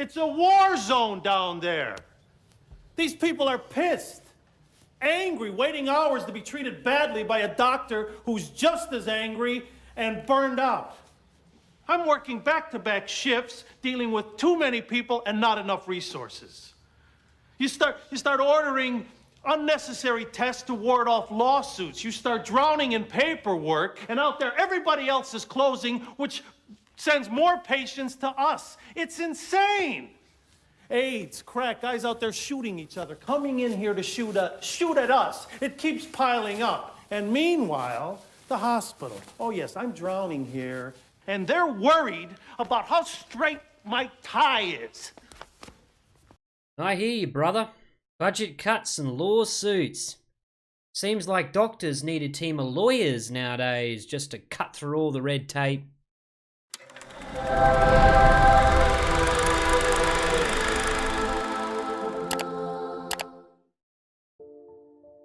It's a war zone down there. These people are pissed, angry, waiting hours to be treated badly by a doctor who's just as angry and burned out. I'm working back-to-back shifts, dealing with too many people and not enough resources. You start ordering unnecessary tests to ward off lawsuits. You start drowning in paperwork, and out there everybody else is closing, which sends more patients to us. It's insane. AIDS, crack, guys out there shooting each other, coming in here to shoot at us. It keeps piling up. And meanwhile, the hospital. Oh yes, I'm drowning here. And they're worried about how straight my tie is. I hear you, brother. Budget cuts and lawsuits. Seems like doctors need a team of lawyers nowadays just to cut through all the red tape.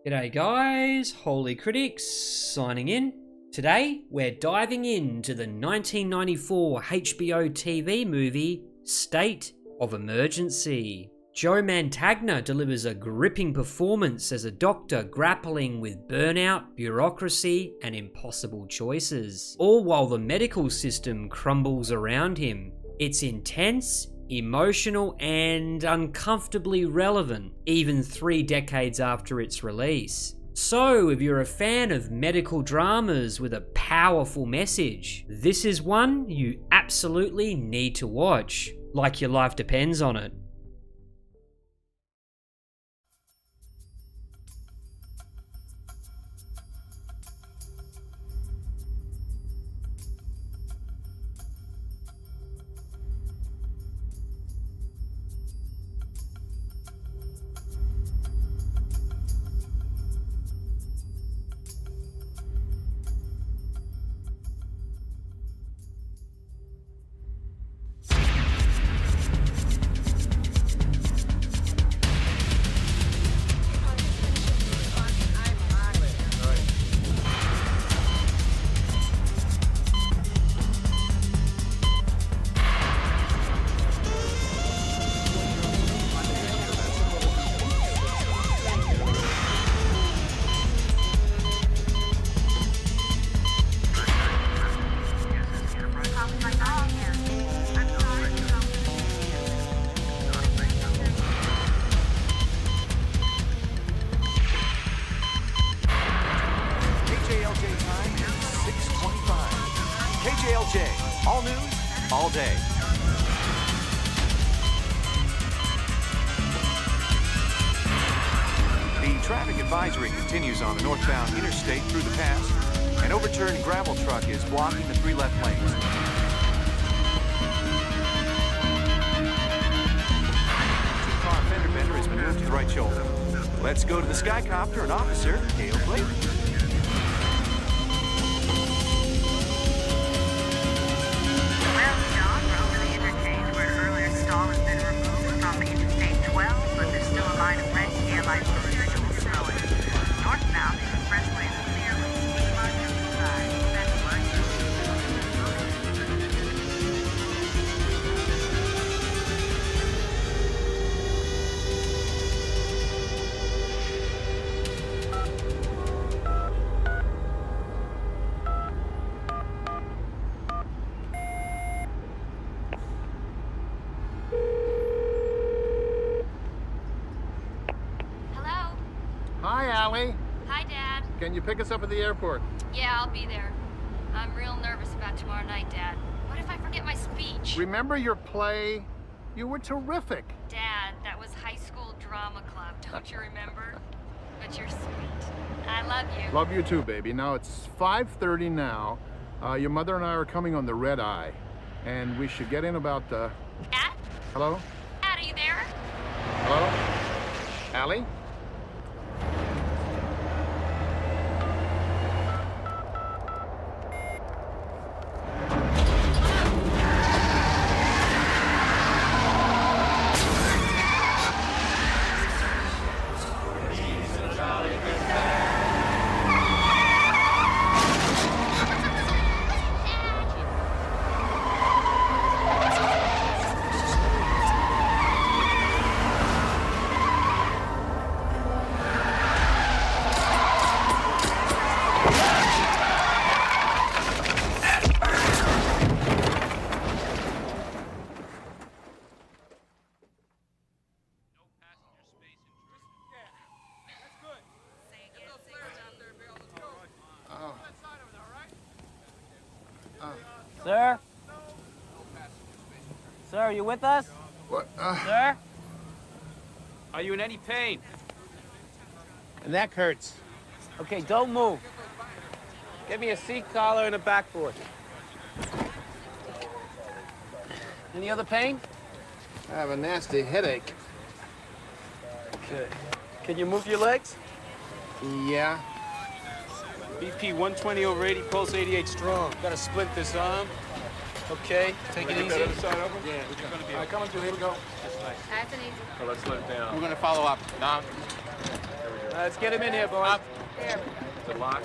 G'day guys, Holy Critics signing in. Today we're diving into the 1994 HBO TV movie State of Emergency. Joe Mantegna delivers a gripping performance as a doctor grappling with burnout, bureaucracy, and impossible choices, all while the medical system crumbles around him. It's intense, emotional, and uncomfortably relevant, even 3 decades after its release. So, if you're a fan of medical dramas with a powerful message, this is one you absolutely need to watch, like your life depends on it. All news, all day. The traffic advisory continues on the northbound interstate through the pass. An overturned gravel truck is blocking the 3 left lanes. Two-car fender bender has been moved to the right shoulder. Let's go to the Skycopter and Officer Dale Blake. Hi, Dad. Can you pick us up at the airport? Yeah, I'll be there. I'm real nervous about tomorrow night, Dad. What if I forget my speech? Remember your play? You were terrific. Dad, that was high school drama club. Don't you remember? But you're sweet. I love you. Love you too, baby. Now it's 5:30 now. Your mother and I are coming on the red eye. And we should get in about, Dad? Hello? Dad, are you there? Hello? Allie? Sir? Sir, are you with us? What? Sir? Are you in any pain? The neck hurts. Okay, don't move. Get me a seat collar and a backboard. Any other pain? I have a nasty headache. Okay. Can you move your legs? Yeah. BP 120 over 80, pulse 88 strong. Gotta splint this arm. Okay, take it easy. Yeah. All right, coming through. Here we go. That's an easy. Oh, let's let it down. We're gonna follow up. Now. Let's get him in here, boys. There. Good luck.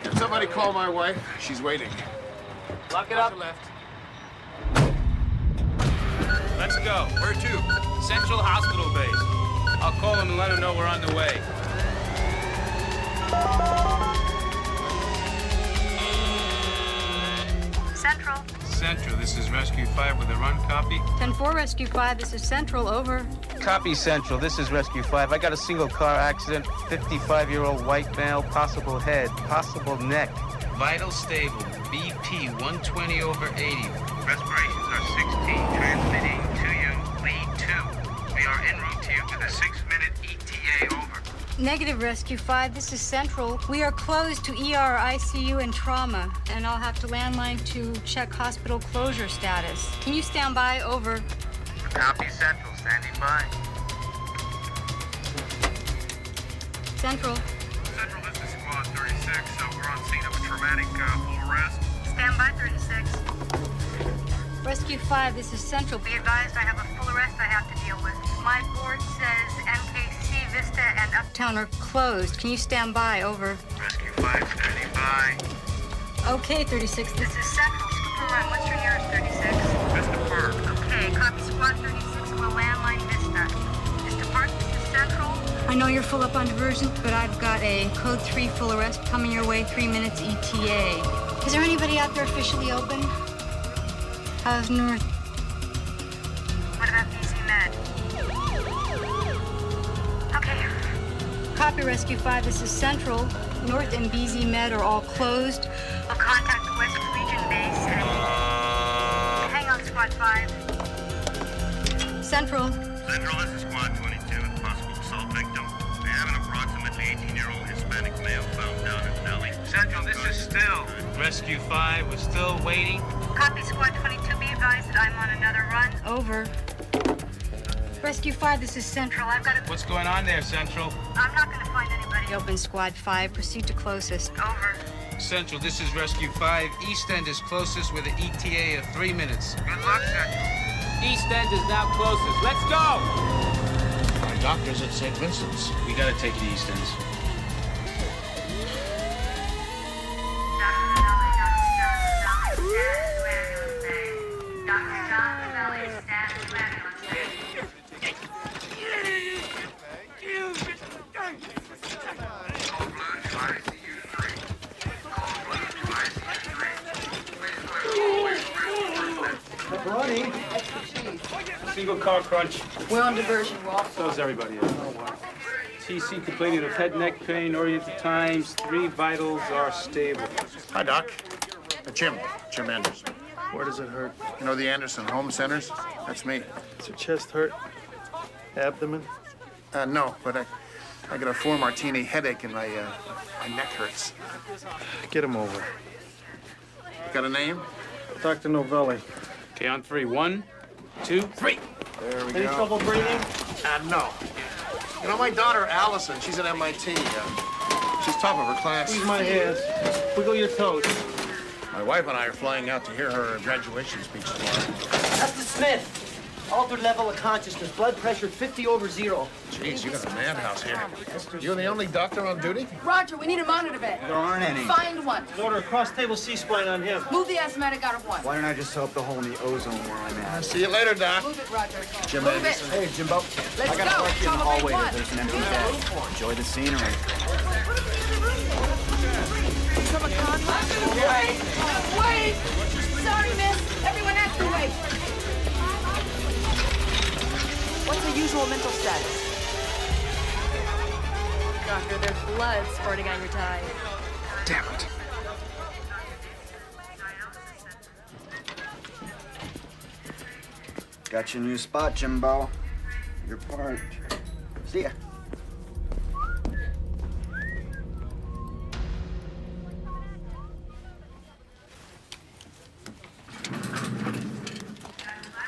Can somebody call my wife? She's waiting. Lock it up. Left. Let's go. Where to? Central Hospital Base. I'll call him and let him know we're on the way. Central. Central, this is Rescue 5 with a run copy. 10-4 Rescue 5, this is Central, over. Copy Central, this is Rescue 5. I got a single car accident, 55-year-old white male, possible head, possible neck. Vital stable, BP 120 over 80. Respirations are 16, transmitting to you, lead 2. We are en route to you with a 6-minute ETA, over. Negative Rescue 5, this is Central. We are closed to ER, ICU, and trauma, and I'll have to landline to check hospital closure status. Can you stand by, over? Copy Central, standing by. Central. Central, this is Squad 36. We're on scene of a traumatic full arrest. Stand by, 36. Rescue 5, this is Central. Be advised, I have a full arrest I have to deal with. My board says MKC, Vista, and Uptown are closed. Can you stand by? Over. Rescue 5 standing by. Okay, 36, this is Central. Skipper Run, what's your nearest 36? Vista Park. Okay, copy Squad 36, we'll landline Vista. Vista Park, this is Central. I know you're full up on diversion, but I've got a Code 3 full arrest coming your way, 3 minutes ETA. Is there anybody out there officially open? How's North? What about BZ Med? Okay. Copy Rescue 5, this is Central. North and BZ Med are all closed. We'll contact the West Region base and... Hang on, Squad 5. Central. Central, this is Squad 22 with possible assault victim. We have an approximately 18-year-old Hispanic male found down in Nolli. Central, this is still Rescue 5. We're still waiting. Copy Squad 22, be advised that I'm on another run. Over. Rescue 5, this is Central. I've got a... What's going on there, Central? I'm not going to find anybody. Open Squad 5, proceed to closest. Over. Central, this is Rescue 5. East End is closest with an ETA of 3 minutes. Good luck, Central. East End is now closest. Let's go! Our doctor's at St. Vincent's. We gotta take the East Ends. Single car crunch. We're on diversion, Walt. So is everybody else. TC complaining of head, neck pain, oriented times. 3 vitals are stable. Hi, Doc. Jim Anderson. Where does it hurt? You know the Anderson Home Centers? That's me. Does your chest hurt? Abdomen? No, but I got a 4 martini headache and my neck hurts. Get him over. Got a name? Dr. Novelli. Okay, on 3. 1, 2, 3. There we Any go. trouble breathing? No. You know, my daughter, Allison, she's at MIT. She's top of her class. Squeeze my hands. Wiggle your toes. My wife and I are flying out to hear her graduation speech tomorrow. Dr. Smith, altered level of consciousness, blood pressure 50 over 0. Jeez, you got a madhouse here. You're the only doctor on duty? Roger, we need a monitor bed. There aren't any. Find one. Order a cross-table C-spline on him. Move the asthmatic out of one. Why don't I just help the hole in the ozone where I'm at? See you later, Doc. Move it, Roger. Jim Move Anderson. it. Hey, Jimbo. Let's I got go. a park in the Trauma hallway. Bay 1. There's an empty Do bed. that. Enjoy the scenery. Wait! Sorry, miss. Everyone has to wait. What's the usual mental status? Doctor, there's blood spurting on your tie. Damn it. Got your new spot, Jimbo. Your part. See ya.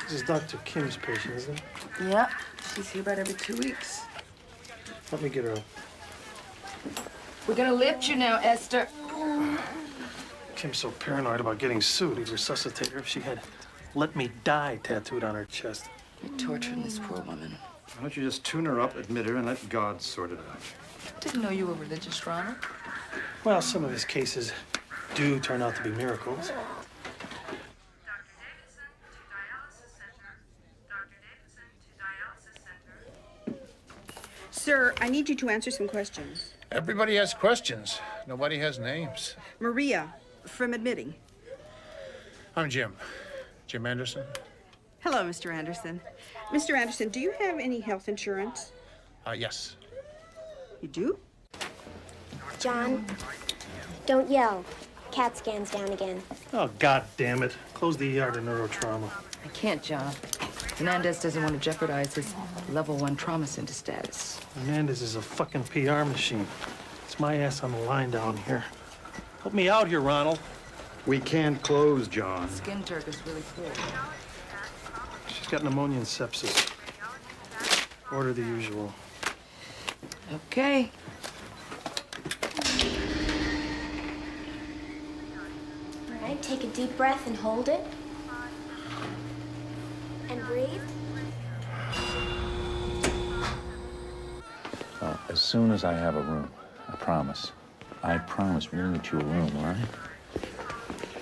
This is Dr. Kim's patient, isn't it? Yeah, she's here about every 2 weeks. Let me get her up. We're gonna lift you now, Esther. Kim's so paranoid about getting sued, he'd resuscitate her if she had "Let Me Die" tattooed on her chest. You're torturing this poor woman. Why don't you just tune her up, admit her, and let God sort it out? Didn't know you were religious, Ronald. Well, some of his cases do turn out to be miracles. Sir, I need you to answer some questions. Everybody has questions. Nobody has names. Maria, from admitting. I'm Jim. Jim Anderson. Hello, Mr. Anderson. Mr. Anderson, do you have any health insurance? Yes. You do? John, don't yell. CAT scan's down again. Oh, God damn it. Close the ER to neurotrauma. I can't, John. Hernandez doesn't want to jeopardize his level 1 trauma center status. Hernandez is a fucking PR machine. It's my ass on the line down here. Help me out here, Ronald. We can't close, John. Skin turk is really poor. She's got pneumonia and sepsis. Order the usual. Okay. All right, take a deep breath and hold it. And breathe. Well, as soon as I have a room, I promise. I promise we'll get you a room, all right?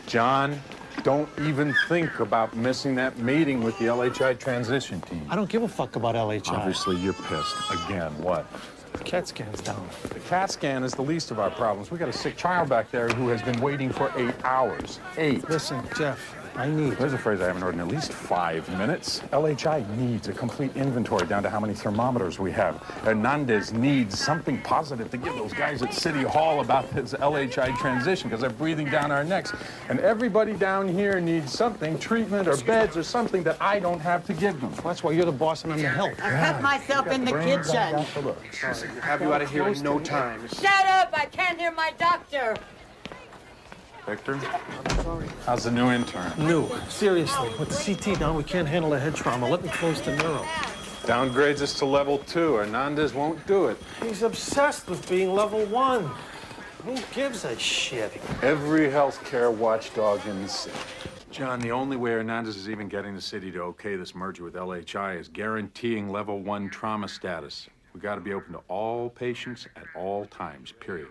John, don't even think about missing that meeting with the LHI transition team. I don't give a fuck about LHI. Obviously, you're pissed. Again, what? The CAT scan's down. The CAT scan is the least of our problems. We got a sick child back there who has been waiting for 8 hours. 8. Listen, Jeff, I need... There's a phrase I haven't heard in at least 5 minutes. LHI needs a complete inventory down to how many thermometers we have. Hernandez needs something positive to give those guys at City Hall about this LHI transition because they're breathing down our necks. And everybody down here needs something, treatment or beds or something that I don't have to give them. That's why you're the boss and I'm the help. I cut myself in the kitchen. Have you out of here in no time. Shut up! I can't hear my doctor. Victor, how's the new intern? New. Seriously, with the CT down, we can't handle the head trauma. Let me close the neuro. Downgrades us to level 2. Hernandez won't do it. He's obsessed with being level 1. Who gives a shit? Every healthcare watchdog in the city. John, the only way Hernandez is even getting the city to okay this merger with LHI is guaranteeing level 1 trauma status. We got to be open to all patients at all times, period.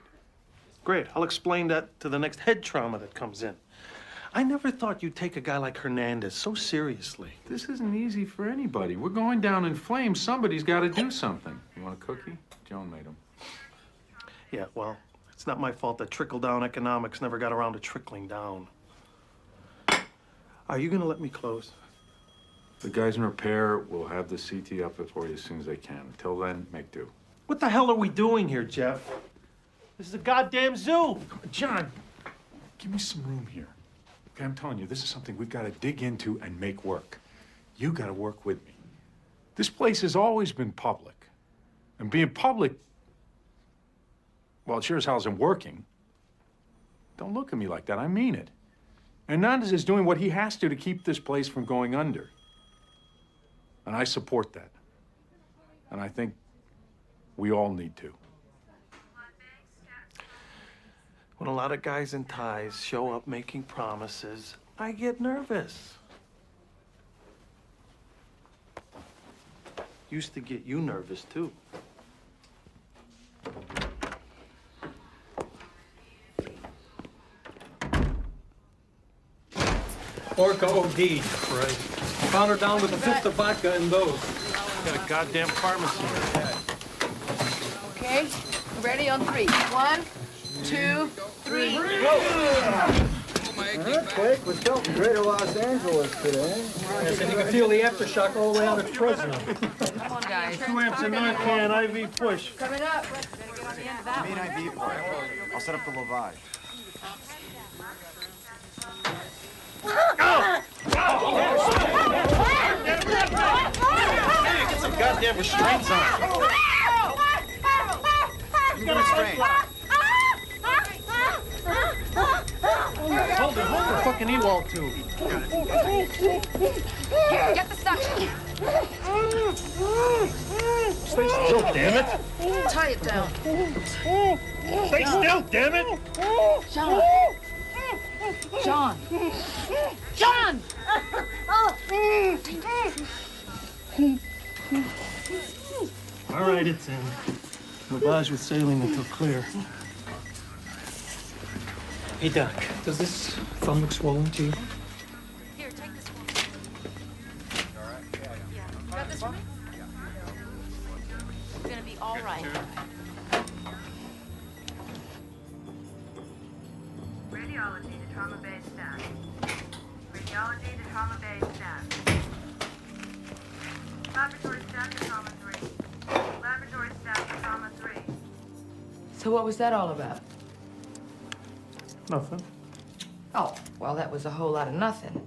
Great. I'll explain that to the next head trauma that comes in. I never thought you'd take a guy like Hernandez so seriously. This isn't easy for anybody. We're going down in flames. Somebody's got to do something. You want a cookie? Joan made them. Yeah, well, it's not my fault that trickle-down economics never got around to trickling down. Are you going to let me close? The guys in repair will have the CT up for you as soon as they can. Until then, make do. What the hell are we doing here, Jeff? This is a goddamn zoo. John, give me some room here. Okay, I'm telling you, this is something we've got to dig into and make work. You got to work with me. This place has always been public. And being public, well, it sure as hell isn't working. Don't look at me like that. I mean it. Hernandez is doing what he has to keep this place from going under. And I support that. And I think we all need to. When a lot of guys in ties show up making promises, I get nervous. Used to get you nervous, too. Orca OD. Right. Found her down with a fifth of vodka in those. Got a goddamn pharmacy here. Okay, ready on 3. 1, 2, 3, go! Earthquake was felt in greater Los Angeles today. Yes, and you can feel the aftershock all the way out of Fresno. Come on, guys. 2 amps and Narcan, IV push. Coming up. Main IV port. I'll set up the Levi. goddamn restraints on. You got restraints. Hold it. Fucking Ewald tube. Here, get the suction. Stay still, damn it! Tie it down. Stay still, damn it! John. John. John! All right, it's in. Lavage with saline until clear. Hey, Doc, does this thumb look swollen to you? Here, take this one. Got this one? It's gonna be all right. Radiology to trauma-based staff. Radiology to trauma-based staff. Laboratory staff to trauma 3. Laboratory staff to trauma 3. So what was that all about? Nothing. Oh, well, that was a whole lot of nothing.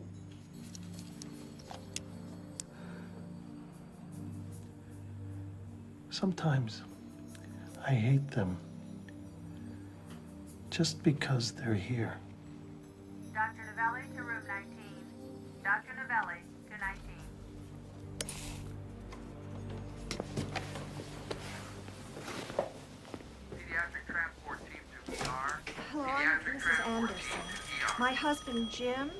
Sometimes I hate them just because they're here. Dr. Novelli to room 19. Dr. Novelli to 19. Pediatric transport team to ER. Hello, I'm Mrs. Anderson. My husband, Jim,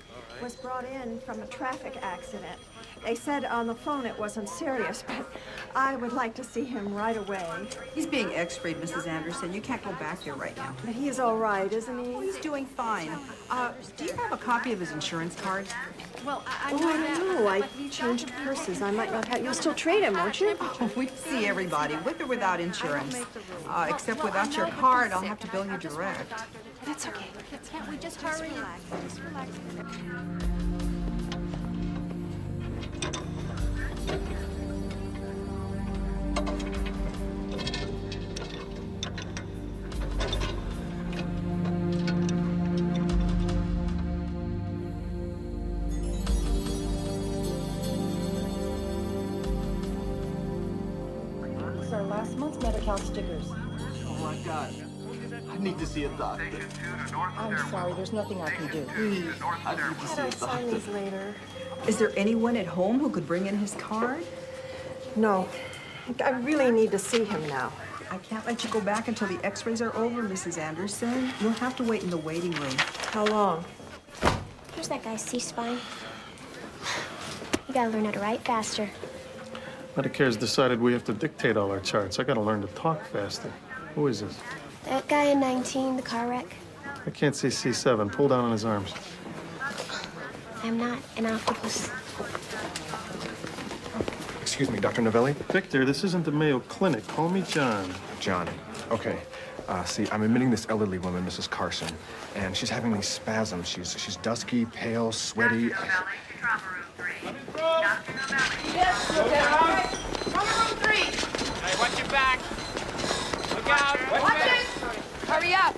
was brought in from a traffic accident. They said on the phone it wasn't serious, but I would like to see him right away. He's being x-rayed, Mrs. Anderson. You can't go back there right now. But he's all right, isn't he? He's doing fine. Do you have a copy of his insurance card? Well, I don't know. I changed purses. I might not have. You'll still treat him, won't you? Oh, we see everybody, with or without insurance. Except without your card, I'll have to bill you direct. That's okay. Can't we just hurry? Just relax. Sir, last month's Medi-Cal stickers. Oh my God. I need to see a doctor. I'm sorry, there's nothing I can do. Please, I need to see a Sign these doctor. later. Is there anyone at home who could bring in his card? No. I really need to see him now. I can't let you go back until the x-rays are over, Mrs. Anderson. You'll have to wait in the waiting room. How long? Here's that guy's C-spine. You gotta learn how to write faster. Medicare's decided we have to dictate all our charts. I gotta learn to talk faster. Who is this? That guy in 19, the car wreck. I can't see C7. Pull down on his arms. I'm not an octopus. Excuse me, Dr. Novelli? Victor, this isn't the Mayo Clinic. Call me John. John. Okay. See, I'm admitting this elderly woman, Mrs. Carson, and she's having these spasms. She's dusky, pale, sweaty. Dr. Novelli to trauma room 3. Dr. Novelli. Yes, Lieutenant. Trauma room 3. Hey, watch your back. Look out. Watch it. Hurry up.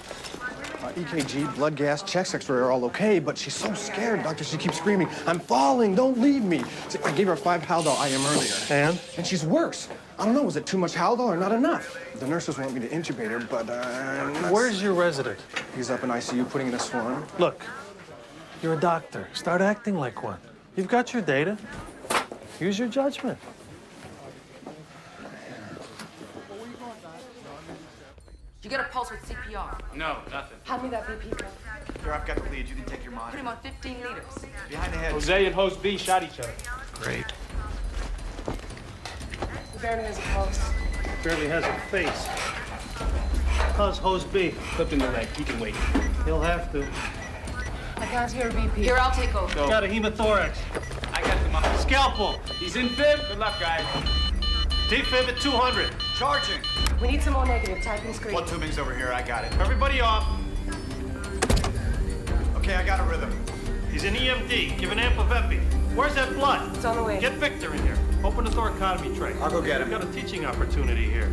EKG, blood gas, chest X-ray are all okay, but she's so scared, doctor. She keeps screaming, "I'm falling, don't leave me." See, I gave her 5 Haldol IM earlier. And she's worse. I don't know, was it too much Haldol or not enough? The nurses want me to intubate her, but Where's your resident? He's up in ICU putting in his form. Look, you're a doctor. Start acting like one. You've got your data. Use your judgment. You get a pulse with CPR. No, nothing. Hand me that BP cup. Here, I've got the lead. You can take your Put monitor. him on 15 liters. Behind the head. Jose and Hose B shot each other. Great. He barely has a pulse. Barely has a face. How's Hose B? Clipped in the leg. He can wait. He'll have to. I can't hear a BP. Here, I'll take over. Got a hemothorax. I got the monitor. Scalpel. He's in fib. Good luck, guys. Defib at 200. Charging. We need some more negative. Type and screen. Blood tubing's over here. I got it. Everybody off. Okay, I got a rhythm. He's in EMD. Give an amp of epi. Where's that blood? It's on the way. Get Victor in here. Open the thoracotomy tray. I'll go get him. We've got a teaching opportunity here.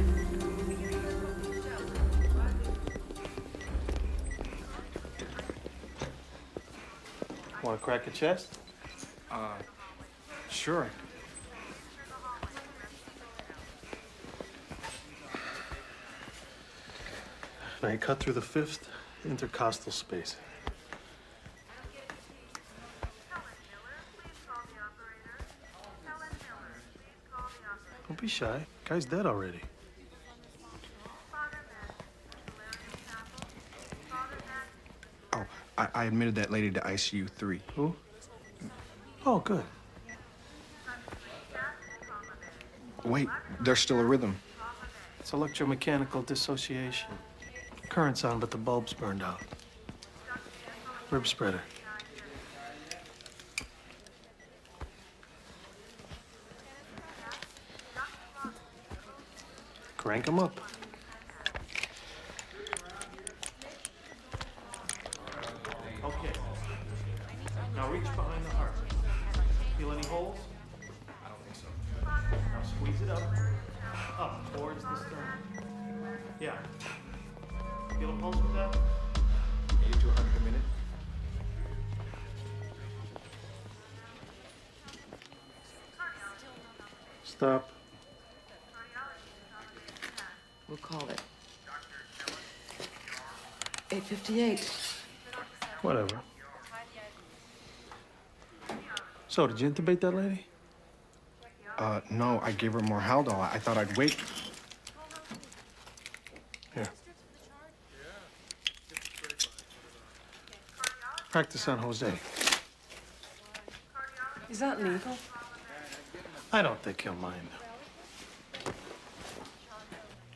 Want to crack a chest? Sure. may cut through the 5th intercostal space. Don't be shy. Guy's dead already. Oh, I admitted that lady to ICU 3. Who? Oh, good. Wait, there's still a rhythm. It's electromechanical dissociation. Current's on, but the bulb's burned out. Rib spreader. Crank 'em up. Okay. Now reach behind the heart. Feel any holes? I don't think so. Now squeeze it up towards the sternum. Yeah. Feel a pulse with that? 80 to 100 a minute. Stop. We'll call it 8:58. Whatever. So, did you intubate that lady? No, I gave her more Haldol. I thought I'd wait. Here. Practice on Jose. Is that legal? I don't think he'll mind.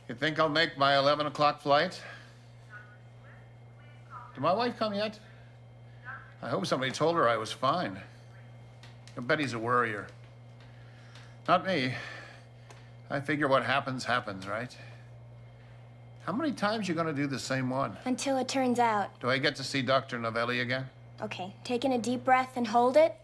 You think I'll make my 11 o'clock flight? Did my wife come yet? I hope somebody told her I was fine. I bet he's a worrier. Not me. I figure what happens, happens, right? How many times you gonna do the same one? Until it turns out. Do I get to see Dr. Novelli again? Okay, take in a deep breath and hold it.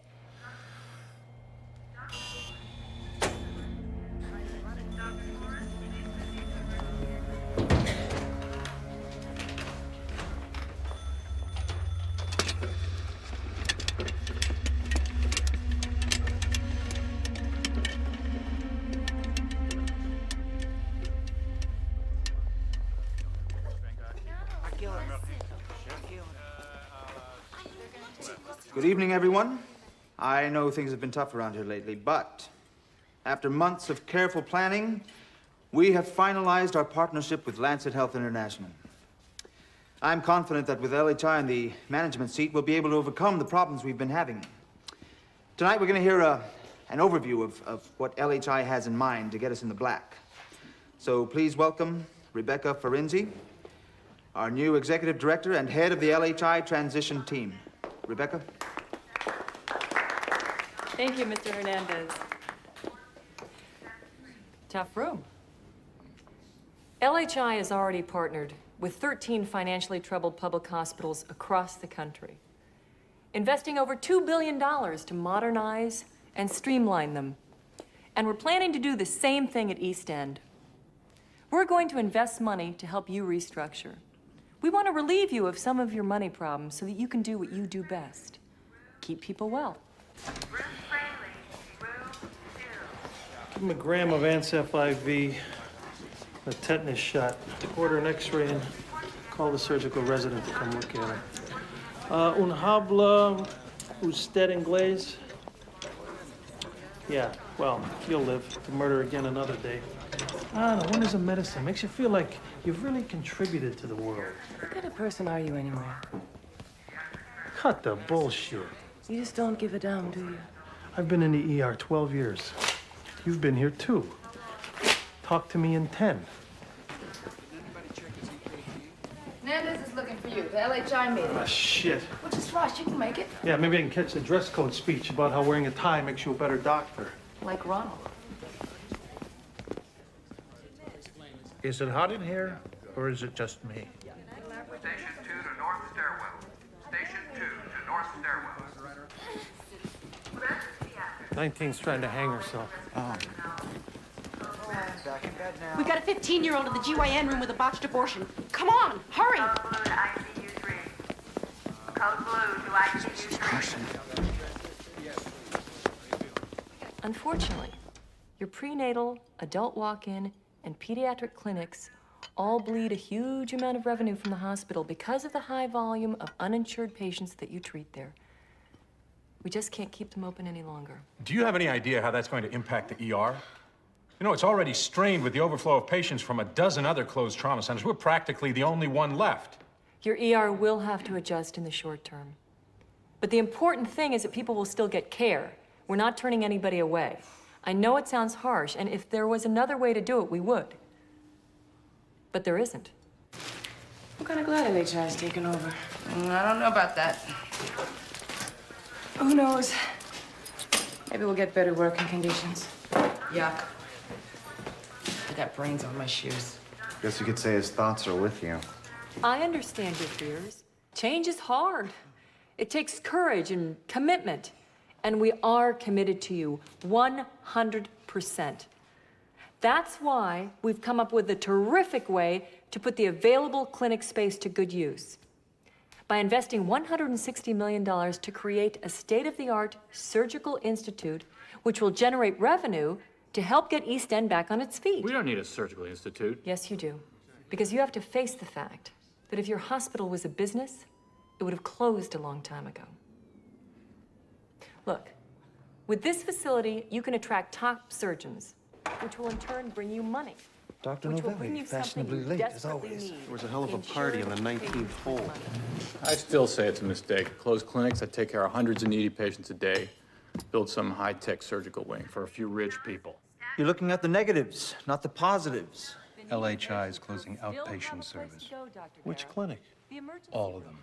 Good evening, everyone. I know things have been tough around here lately, but after months of careful planning, we have finalized our partnership with Lancet Health International. I'm confident that with LHI in the management seat, we'll be able to overcome the problems we've been having. Tonight, we're going to hear an overview of what LHI has in mind to get us in the black. So please welcome Rebecca Ferenzi, our new executive director and head of the LHI transition team. Rebecca? Thank you, Mr. Hernandez. Tough room. LHI has already partnered with 13 financially troubled public hospitals across the country, investing over $2 billion to modernize and streamline them. And we're planning to do the same thing at East End. We're going to invest money to help you restructure. We want to relieve you of some of your money problems so that you can do what you do best. Keep people well. Give him a gram of Ancef IV, a tetanus shot, order an x-ray, and call the surgical resident to come look at him. Un habla usted inglés? Yeah, well, you'll live to murder again another day. Ah, the wonders of medicine makes you feel like you've really contributed to the world. What kind of person are you anyway? Cut the bullshit. You just don't give a damn, do you? I've been in the ER 12 years. You've been here too. Talk to me in 10. Hernandez is looking for you. The LHI meeting. Ah, shit. Well, just rush. You can make it. Yeah, maybe I can catch the dress code speech about how wearing a tie makes you a better doctor. Like Ronald. Is it hot in here, or is it just me? Station 2 to north stairwell. Station 2 to north stairwell. 19's trying to hang herself. Back in bed now. We've got a 15-year-old in the GYN room with a botched abortion. Come on, hurry! Code blue to ICU 3. Code blue to ICU 3. Unfortunately, your prenatal, adult walk-in, and pediatric clinics all bleed a huge amount of revenue from the hospital because of the high volume of uninsured patients that you treat there. We just can't keep them open any longer. Do you have any idea how that's going to impact the ER? You know, it's already strained with the overflow of patients from a dozen other closed trauma centers. We're practically the only one left. Your ER will have to adjust in the short term. But the important thing is that people will still get care. We're not turning anybody away. I know it sounds harsh, and if there was another way to do it, we would. But there isn't. I'm kind of glad LHI has taken over. I don't know about that. Who knows? Maybe we'll get better working conditions. Yuck. I got brains on my shoes. Guess you could say his thoughts are with you. I understand your fears. Change is hard. It takes courage and commitment. And we are committed to you 100%. That's why we've come up with a terrific way to put the available clinic space to good use. By investing $160 million to create a state-of-the-art surgical institute, which will generate revenue to help get East End back on its feet. We don't need a surgical institute. Yes, you do. Because you have to face the fact that if your hospital was a business, it would have closed a long time ago. Look, with this facility, you can attract top surgeons, which will in turn bring you money. Dr. Which will bring Novelli, you something fashionably you late, as desperately always. need. There was a hell of a party on the 19th hole. I still say it's a mistake. Close clinics that take care of hundreds of needy patients a day. Build some high-tech surgical wing for a few rich people. You're looking at the negatives, not the positives. LHI is closing outpatient service. Which clinic? All of them.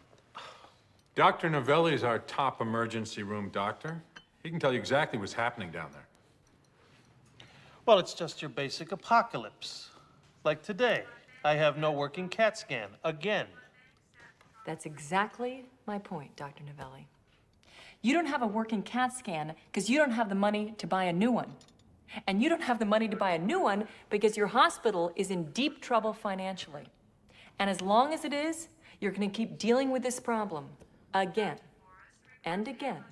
Dr. Novelli is our top emergency room doctor. He can tell you exactly what's happening down there. Well, it's just your basic apocalypse. Like today, I have no working CAT scan, again. That's exactly my point, Dr. Novelli. You don't have a working CAT scan because you don't have the money to buy a new one. And you don't have the money to buy a new one because your hospital is in deep trouble financially. And as long as it is, you're going to keep dealing with this problem again and again.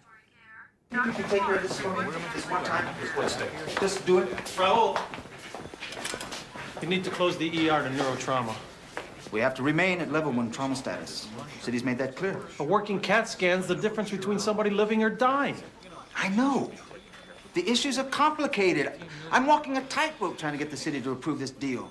You can take care of this for me this one time. Just do it. Raul, you need to close the ER to neurotrauma. We have to remain at level 1 trauma status. City's made that clear. A working CAT scan's the difference between somebody living or dying. I know. The issues are complicated. I'm walking a tightrope trying to get the city to approve this deal.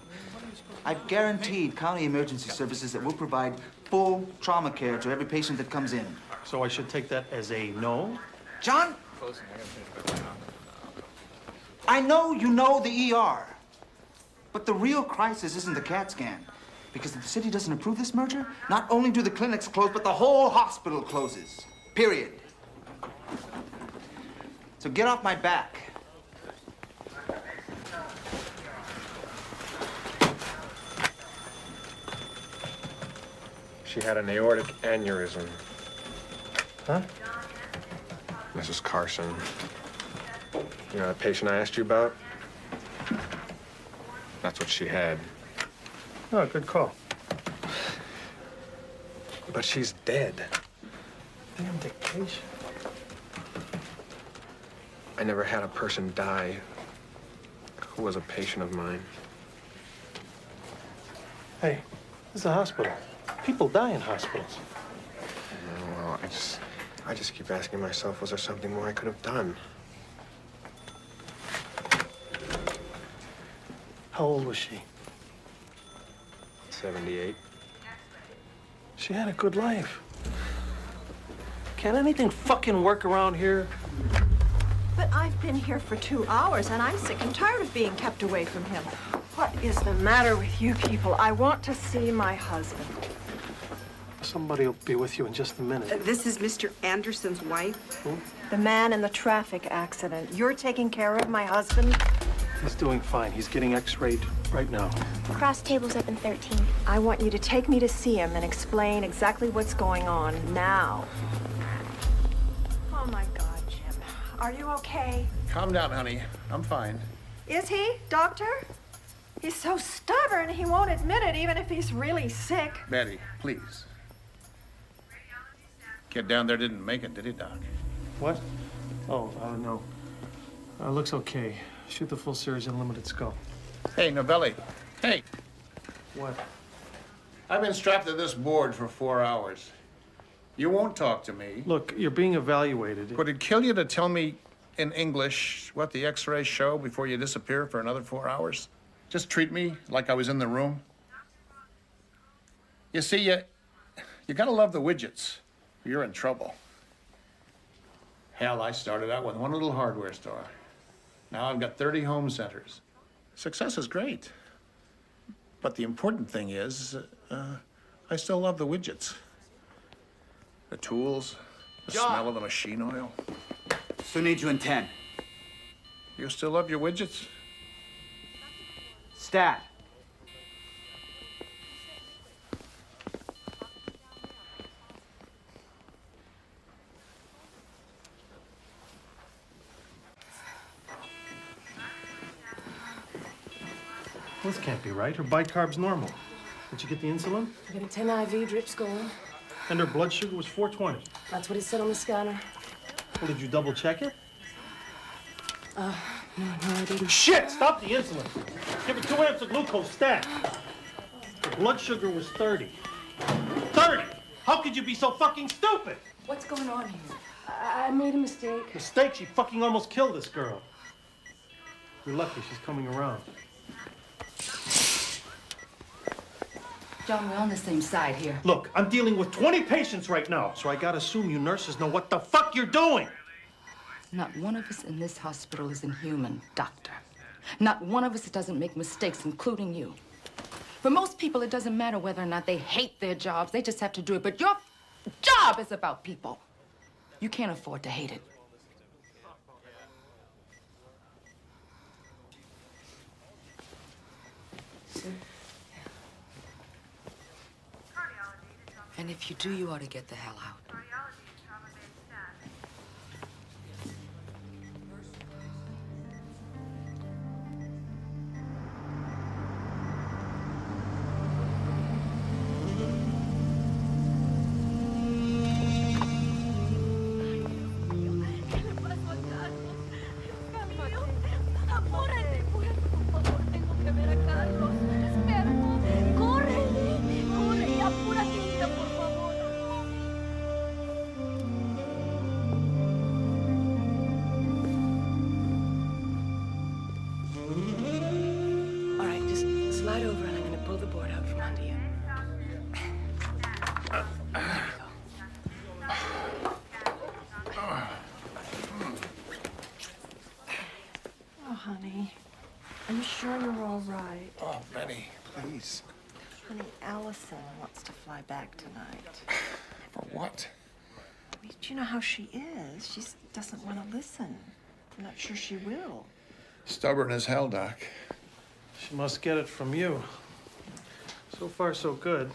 I've guaranteed county emergency services that will provide full trauma care to every patient that comes in. So I should take that as a no? John, I know you know the ER, but the real crisis isn't the CAT scan. Because if the city doesn't approve this merger, not only do the clinics close, but the whole hospital closes. Period. So get off my back. She had an aortic aneurysm. Huh? Mrs. Carson. You know that patient I asked you about? That's what she had. Oh, good call. But she's dead. Damn dictation. I never had a person die who was a patient of mine. Hey, this is a hospital. People die in hospitals. Well, I just keep asking myself, was there something more I could have done? How old was she? 78. She had a good life. Can anything fucking work around here? But I've been here for 2 hours, and I'm sick and tired of being kept away from him. What is the matter with you people? I want to see my husband. Somebody will be with you in just a minute. This is Mr. Anderson's wife? Who? The man in the traffic accident. You're taking care of my husband? He's doing fine. He's getting x-rayed right now. Cross table's open 13. I want you to take me to see him and explain exactly what's going on now. Oh, my God, Jim. Are you okay? Calm down, honey. I'm fine. Is he, doctor? He's so stubborn, he won't admit it, even if he's really sick. Betty, please. Kid down there didn't make it, did he, Doc? What? Oh, no. Looks okay. Shoot the full series in limited scope. Hey, Novelli. Hey. What? I've been strapped to this board for 4 hours. You won't talk to me. Look, you're being evaluated. Would it kill you to tell me in English what the x-rays show before you disappear for another 4 hours? Just treat me like I was in the room. You see, you gotta love the widgets. You're in trouble. Hell, I started out with one little hardware store. Now I've got 30 home centers. Success is great. But the important thing is, I still love the widgets. The tools, the smell of the machine oil. So need you in 10. You still love your widgets? Stat. This can't be right. Her bicarb's normal. Did you get the insulin? I'm getting 10 IV drips going. And her blood sugar was 420. That's what it said on the scanner. Well, did you double check it? No, I didn't. Shit! Stop the insulin. Give her 2 amps of glucose stat. Her blood sugar was 30. 30! How could you be so fucking stupid? What's going on here? I made a mistake. Mistake? She fucking almost killed this girl. You're lucky she's coming around. John, we're on the same side here. Look, I'm dealing with 20 patients right now, so I gotta assume you nurses know what the fuck you're doing. Not one of us in this hospital is inhuman, doctor. Not one of us doesn't make mistakes, including you. For most people, it doesn't matter whether or not they hate their jobs. They just have to do it. But your job is about people. You can't afford to hate it. And if you do, you ought to get the hell out. Slide over and I'm going to pull the board out from under you. Oh, honey. Are you sure you're all right? Oh, Betty, please. Honey, Allison wants to fly back tonight. For what? Do you know how she is? She doesn't want to listen. I'm not sure she will. Stubborn as hell, Doc. She must get it from you. So far, so good.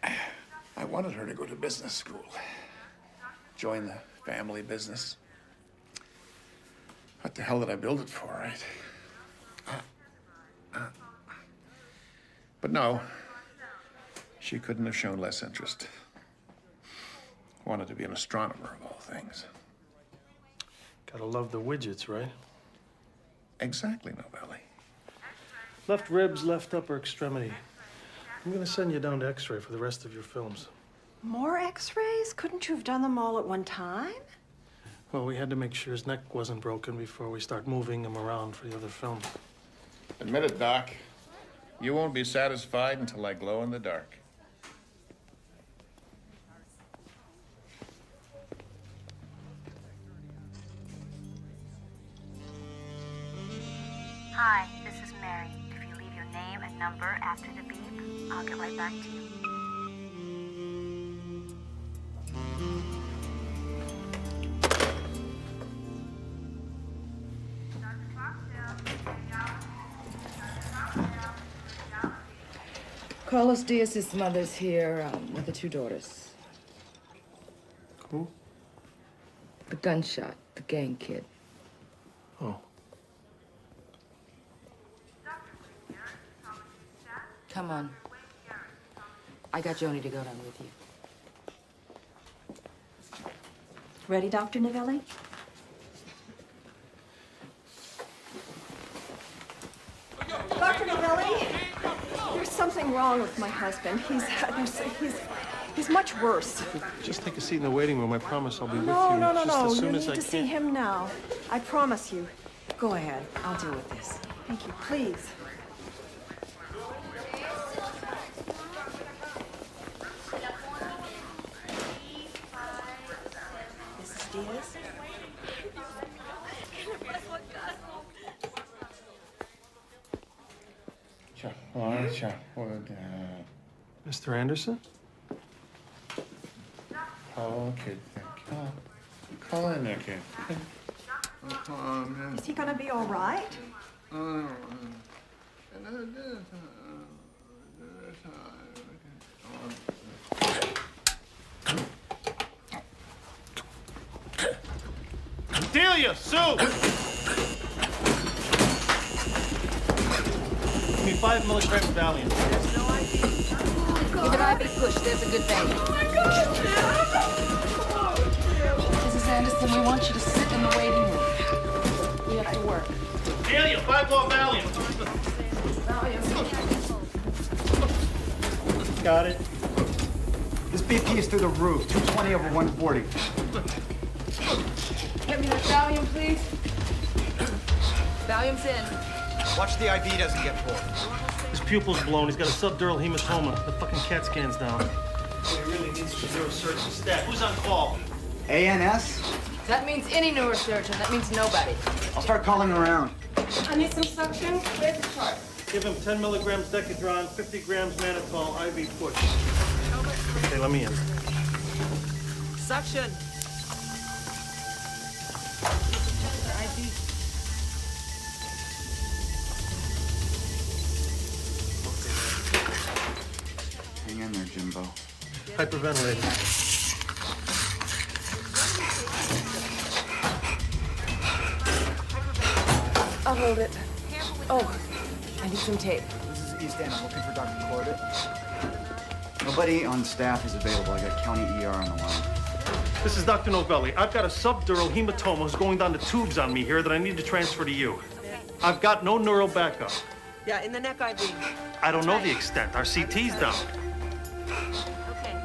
I wanted her to go to business school. Join the family business. What the hell did I build it for, right? But no, she couldn't have shown less interest. Wanted to be an astronomer, of all things. Gotta love the widgets, right? Exactly, Novelli. Left ribs, left upper extremity. I'm gonna send you down to X-ray for the rest of your films. More x-rays? Couldn't you have done them all at one time? Well, we had to make sure his neck wasn't broken before we start moving him around for the other films. Admit it, Doc. You won't be satisfied until I glow in the dark. Hi, this is Mary. If you leave your name and number after the beep, I'll get right back to you. Carlos Diaz's mother's here with the 2 daughters. Who? The gunshot, the gang kid. Oh. Come on. I got Joni to go down with you. Ready, Dr. Novelli? Dr. Novelli? nothing wrong with my husband. He's much worse. Just take a seat in the waiting room. I promise I'll be with No, you. no, no, just no. as You soon need as I to can. see him now. I promise you. Go ahead. I'll deal with this. Thank you. Please. Mrs. Diaz? Mr. Anderson? Okay, call in there, kid. Is he gonna be all right? Delia, Sue! Give me 5 milligrams of Valium. Give it IV push. There's a good vein. Mrs. Anderson, we want you to sit in the waiting room. We have to work. Delia, 5 more Valium. Got it. This BP is through the roof, 220 over 140. Get me that Valium, please. Valium's in. Watch the IV doesn't get full. His pupil's blown. He's got a subdural hematoma. The fucking CAT scan's down. He really needs some neurosurgeon stat. Who's on call? ANS? That means any neurosurgeon. That means nobody. I'll start calling around. I need some suction. Where's the chart? Give him 10 milligrams Decadron, 50 grams mannitol, IV push. Okay, let me in. Suction. Hang in there, Jimbo. Hyperventilating. I'll hold it. Oh, I need some tape. This is East End. I'm looking for Dr. Corbett. Nobody on staff is available. I got county ER on the line. This is Dr. Novelli. I've got a subdural hematoma who's going down the tubes on me here that I need to transfer to you. I've got no neural backup. Yeah, in the neck IV. I don't know the extent. Our CT's down.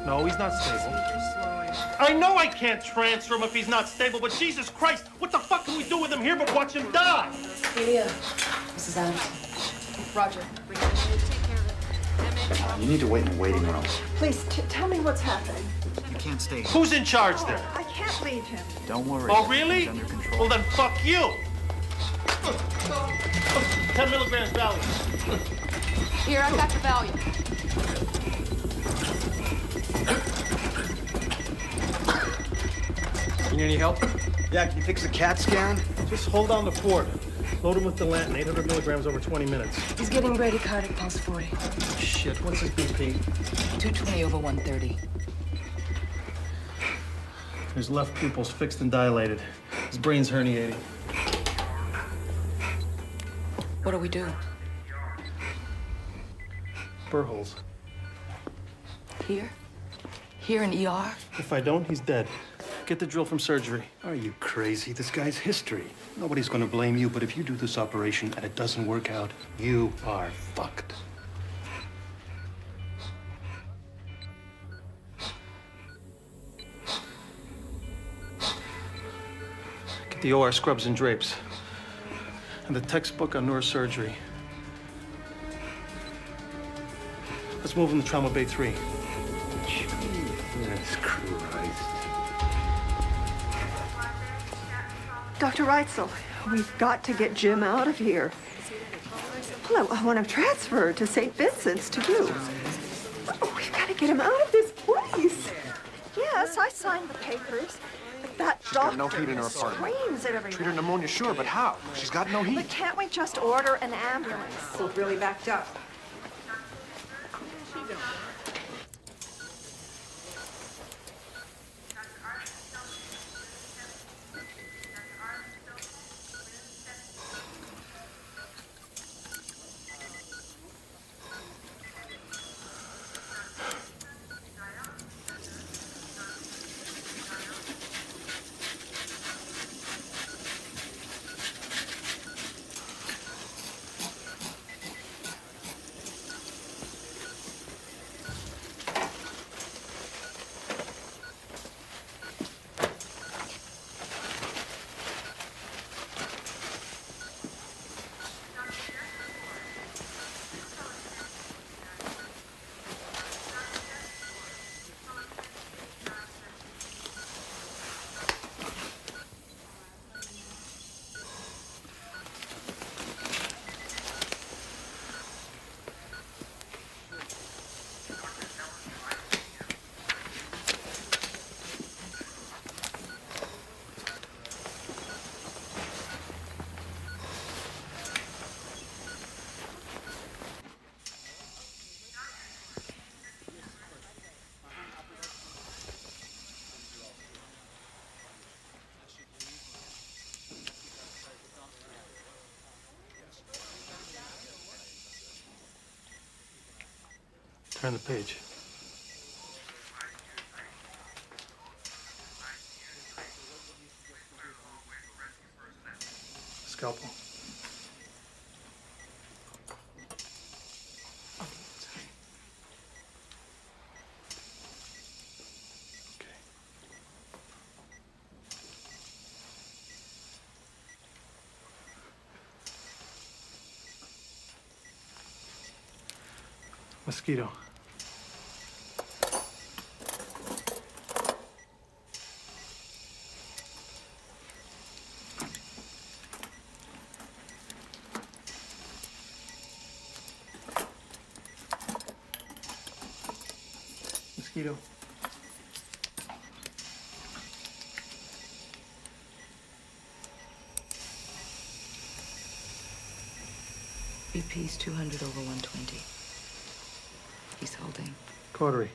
No, he's not stable. I know I can't transfer him if he's not stable, but Jesus Christ, what the fuck can we do with him here but watch him die? Delia. Mrs. Anderson. Roger. You need to wait in the waiting room. Please, tell me what's happening. You can't stay. Who's in charge there? I can't leave him. Don't worry. Oh, really? He's under control. Well, then fuck you. 10 milligrams Valium. Here, I've got the Valium. You need any help? Yeah, can you fix the CAT scan? Just hold down the port. Load him with Dilantin, 800 milligrams over 20 minutes. He's getting bradycardic pulse 40. Shit, what's his BP? 220 over 130. His left pupil's fixed and dilated. His brain's herniating. What do we do? Burr holes. Here? Here in ER? If I don't, he's dead. Get the drill from surgery. Are you crazy? This guy's history. Nobody's gonna blame you, but if you do this operation and it doesn't work out, you are fucked. Get the OR scrubs and drapes. And the textbook on neurosurgery. Let's move him to Trauma Bay 3. Jesus Christ. Dr. Reitzel, we've got to get Jim out of here. Well, I want him transferred to St. Vincent's to you. Oh, we've got to get him out of this place. Yes, I signed the papers. But that doctor no heat in her apartment. screams at everyone. Treat her pneumonia, sure, but how? She's got no heat. But can't we just order an ambulance? Both really backed up. Turn the page. Scalpel. Mosquito. Mosquito. BP's 200 over 120. He's holding. Cautery.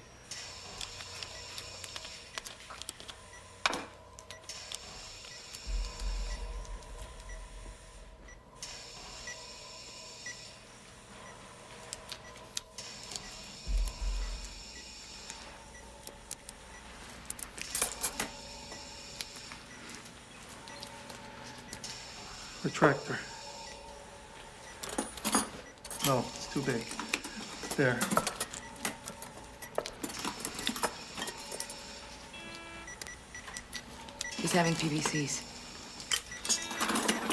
Retractor. No, it's too big. There. He's having PVCs.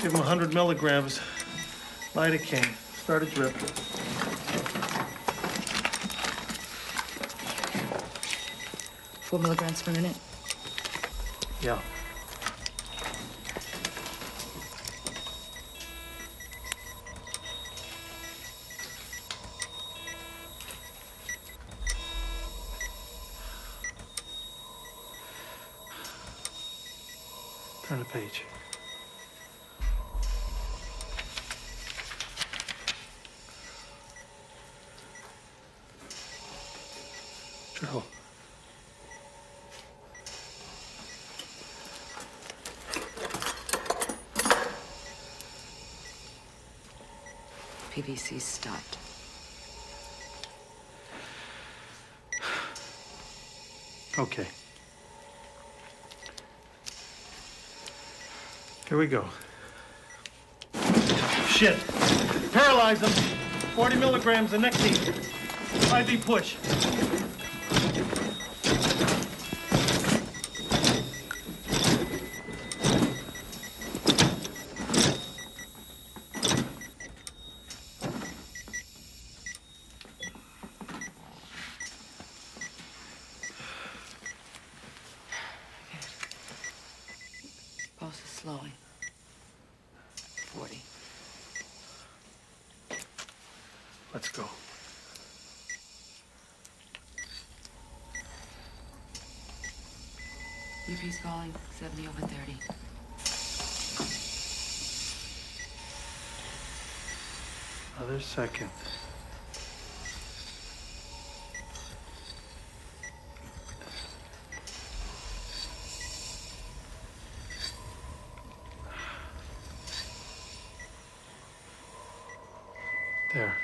Give him 100 milligrams. Lidocaine. Start a drip. Four milligrams per minute. Yeah. Turn the page. Drill. PVC stopped. Okay. Here we go. Shit. Paralyze him. 40 milligrams of Nectine. IV push. Pulse is slowing. 40. Let's go. BP's falling. 70 over 30. Another second. There.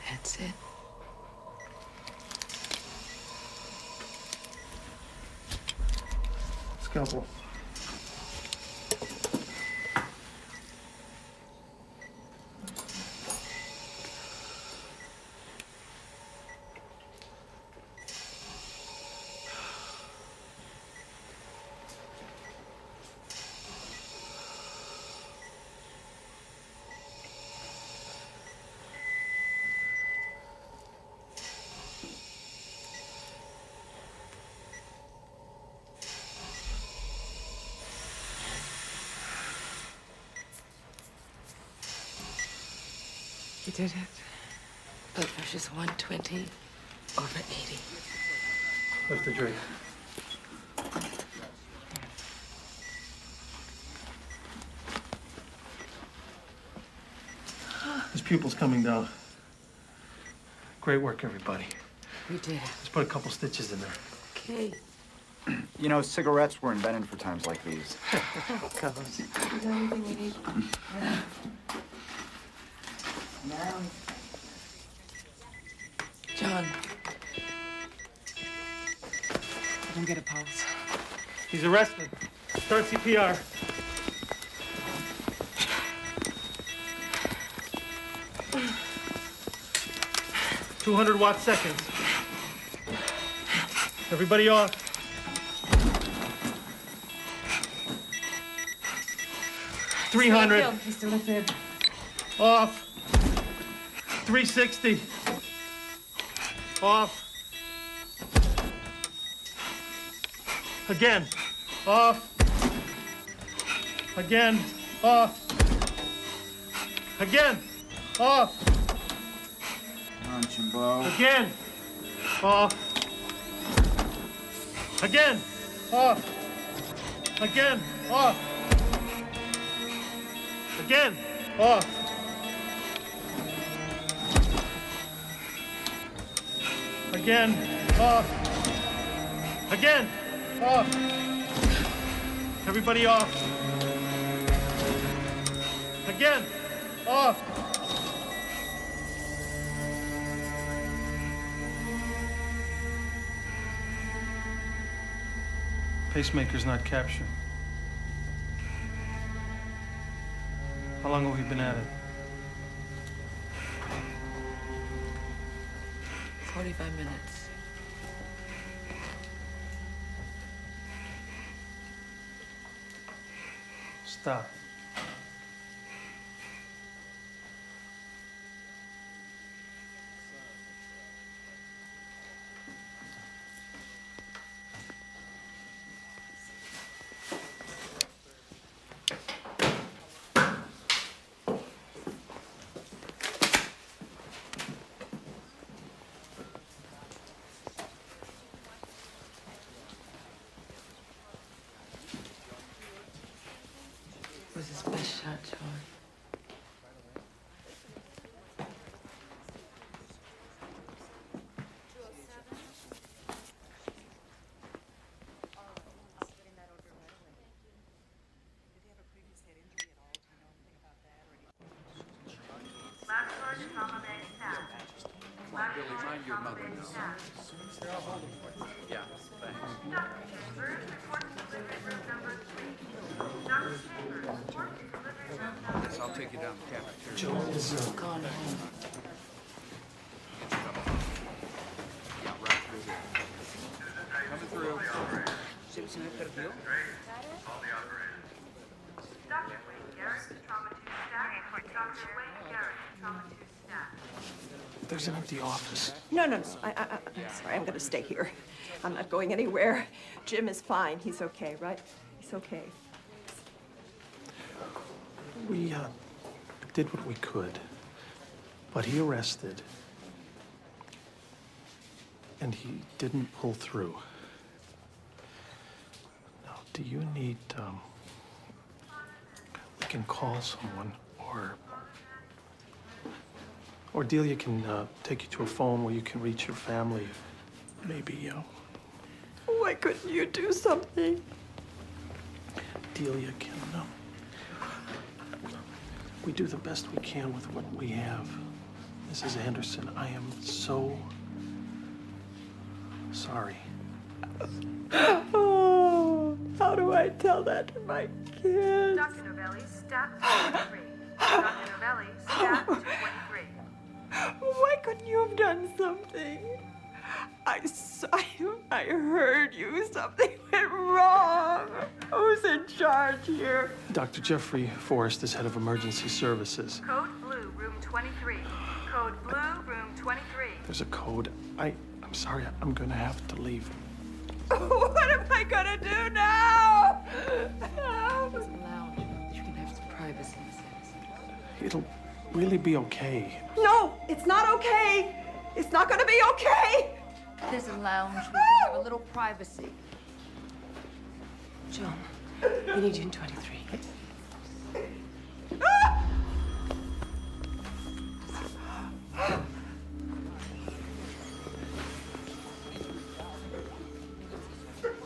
That's it. Scalpel. You did it. Blood pressure's 120 over 80. Lift the drink. His pupil's coming down. Great work, everybody. We did it. Let's put a couple stitches in there. Okay. You know, cigarettes were invented for times like these. Goes. Is there anything we need? Now, John. I don't get a pulse. He's arrested. Start CPR. 200-watt seconds. Everybody off. $300. He's still in fib. Off. $360. Off. Again. Off. Again. Off. Again. Off. Come on, Jimbo. Again. Off. Again. Off. Again. Off. Again. Off. Again. Off. Again. Off. Everybody off. Again. Off. Pacemaker's not captured. How long have we been at it? 45 minutes. Stop. Was his best shot, John. Billy, mind your mother. Yeah, thanks. Yes, I'll take you down the cafeteria. Joel is gone home. Yeah, right through here. Coming through. See what's in that bit of deal? Dr. Wayne Garrett, trauma 2 staff. Dr. Wayne Garrett, trauma 2 staff. There's an empty office. No. I'm sorry. I'm going to stay here. I'm not going anywhere. Jim is fine. He's okay, right? He's okay. We did what we could, but he arrested, and he didn't pull through. Now, do you need, we can call someone, or Delia can take you to a phone where you can reach your family. Maybe, Why couldn't you do something? Delia can, we do the best we can with what we have. Mrs. Anderson, I am so sorry. Oh, how do I tell that to my kids? Dr. Novelli, staff 223. Dr. Novelli, staff 223. Why couldn't you have done something? I saw you. I heard you. Something went wrong. Who's in charge here? Dr. Jeffrey Forrest is head of emergency services. Code blue, room 23. Code blue, room 23. There's a code. I'm sorry, I'm gonna have to leave. What am I gonna do now? There's a lounge. You can have some privacy, Miss Anderson. It'll really be okay. No, it's not okay. It's not gonna be okay. There's a lounge. We can have a little privacy. John, we need you in 23.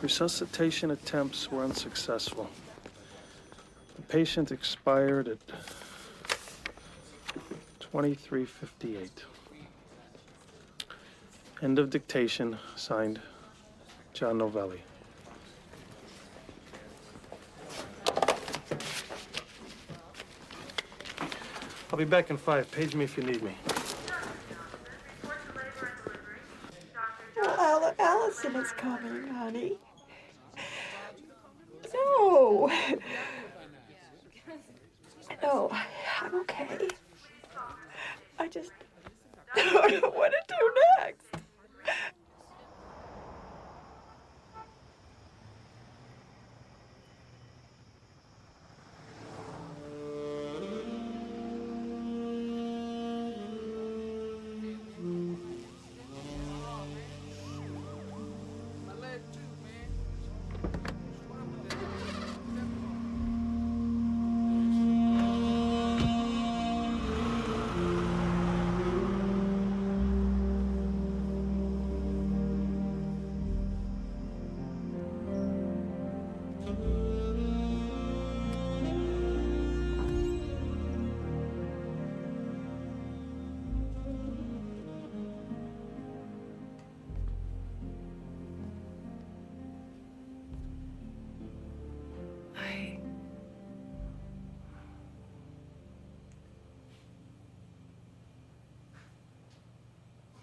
Resuscitation attempts were unsuccessful. The patient expired at 23:58. End of dictation. Signed, John Novelli. I'll be back in 5. Page me if you need me. Well, Allison is coming, honey. No. No, I'm okay. I just don't know what to do next.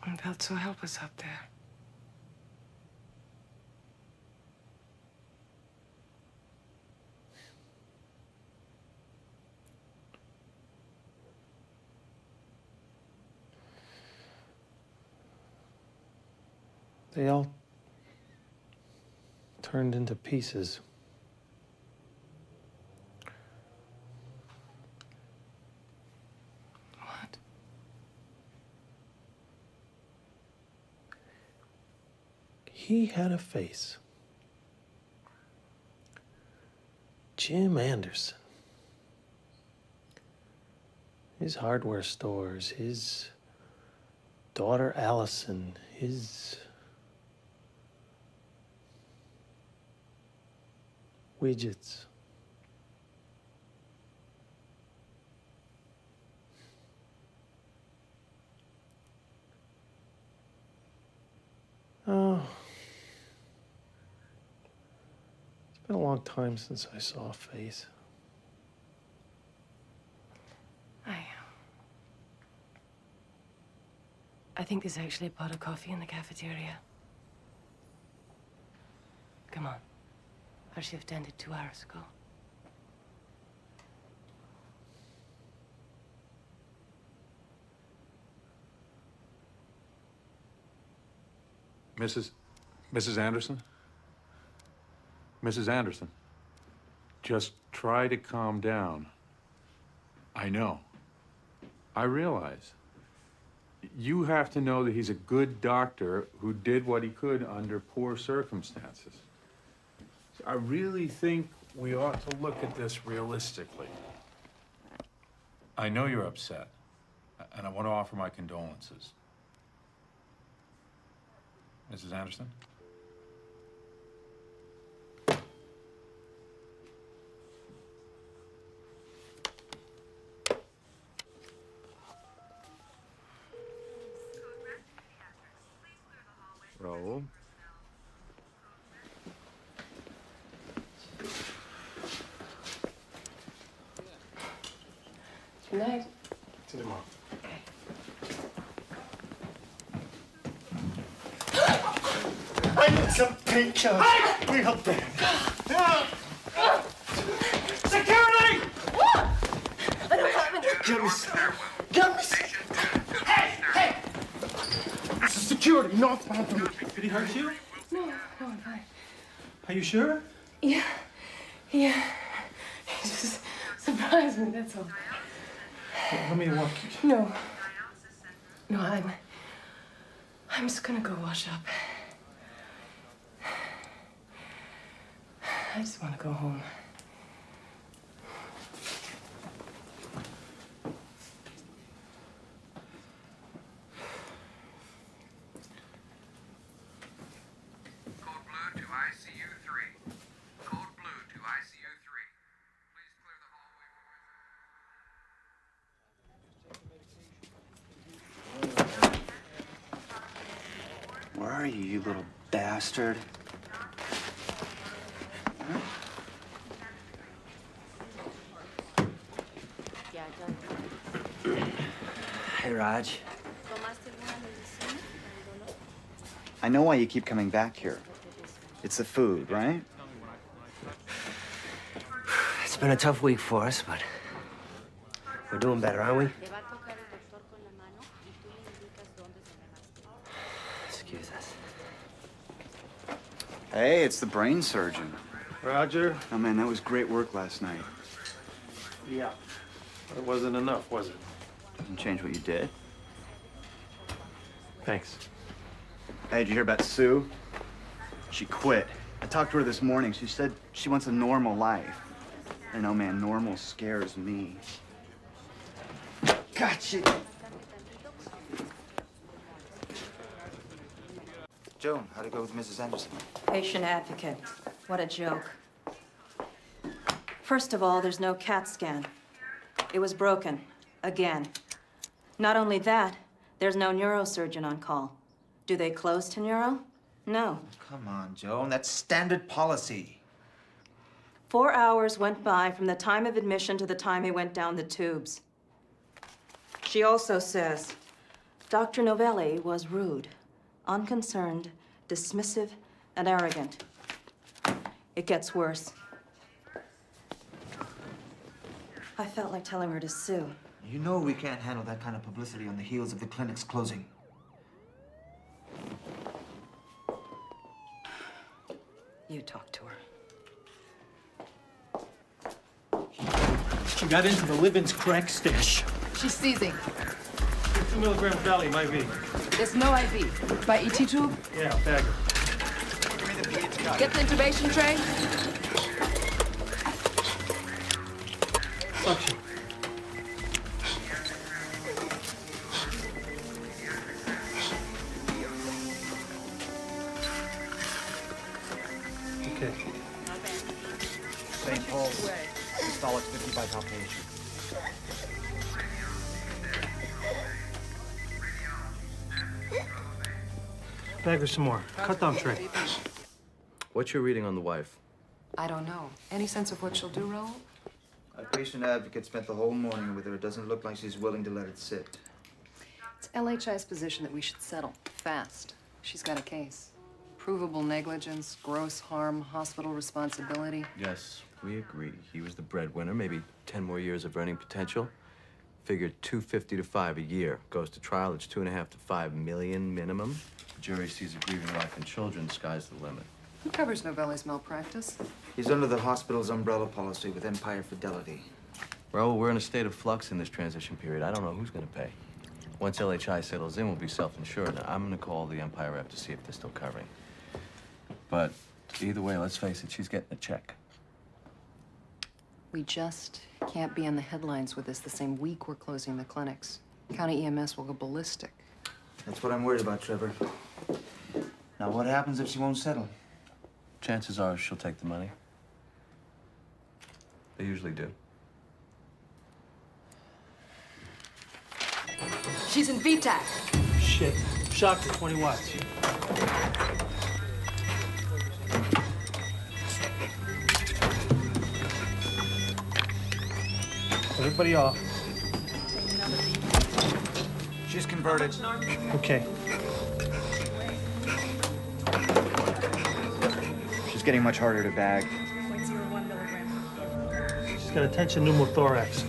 I felt so helpless up there. They all turned into pieces. What? He had a face. Jim Anderson. His hardware stores, his daughter Allison, his widgets. Oh. It's been a long time since I saw a face. I think there's actually a pot of coffee in the cafeteria. Come on. Our shift ended 2 hours ago. Mrs. Anderson? Mrs. Anderson, just try to calm down. I know. I realize. You have to know that he's a good doctor who did what he could under poor circumstances. I really think we ought to look at this realistically. I know you're upset, and I want to offer my condolences. Mrs. Anderson? Roll. Good night. To tomorrow. I need some painkillers. Real bad. Security! What? I don't have any. Give me some. Give me some. Hey! This is security. Northbound from me. Did he hurt you? No, I'm fine. Are you sure? Yeah. He just surprised me, that's all. Let me walk you. No. No, I'm just gonna go wash up. I just want to go home. Code blue to ICU 3. Code blue to ICU 3. Please clear the hallway. you little bastard? Hey, Raj. I know why you keep coming back here. It's the food, right? It's been a tough week for us, but we're doing better, aren't we? Excuse us. Hey, it's the brain surgeon. Roger. Oh, man, that was great work last night. Yeah. It wasn't enough, was it? Doesn't change what you did. Thanks. Hey, did you hear about Sue? She quit. I talked to her this morning. She said she wants a normal life. I know, man, normal scares me. Gotcha. Joan, how'd it go with Mrs. Anderson? Patient advocate. What a joke. First of all, there's no CAT scan. It was broken. Again. Not only that, there's no neurosurgeon on call. Do they close to neuro? No. Come on, Joan. That's standard policy. 4 hours went by from the time of admission to the time he went down the tubes. She also says Dr. Novelli was rude, unconcerned, dismissive, and arrogant. It gets worse. I felt like telling her to sue. You know we can't handle that kind of publicity on the heels of the clinic's closing. You talk to her. She got into the Livens crack stash. She's seizing. 50 milligram Valley, my V. There's no IV. By ET tube? Yeah, bag her. Get the intubation tray. Suction. Okay. St. Paul's. Systolic 55 palpation. Bag her some more. Cut down tray. What's your reading on the wife? I don't know. Any sense of what she'll do, Raoul? Our patient advocate spent the whole morning with her. It doesn't look like she's willing to let it sit. It's LHI's position that we should settle fast. She's got a case. Provable negligence, gross harm, hospital responsibility. Yes, we agree. He was the breadwinner, maybe 10 more years of earning potential. Figured 250 to 5 a year. Goes to trial, it's 2.5 to 5 million minimum. The jury sees a grieving wife and children, sky's the limit. Who covers Novelli's malpractice? He's under the hospital's umbrella policy with Empire Fidelity. Raoul, we're in a state of flux in this transition period. I don't know who's gonna pay. Once LHI settles in, we'll be self-insured. I'm gonna call the Empire rep to see if they're still covering. But either way, let's face it, she's getting a check. We just can't be in the headlines with this the same week we're closing the clinics. County EMS will go ballistic. That's what I'm worried about, Trevor. Now, what happens if she won't settle? Chances are she'll take the money. They usually do. She's in VTAC. Shit. Shock to 20 watts. Everybody off. She's converted. Okay. She's getting much harder to bag. She's got a tension pneumothorax.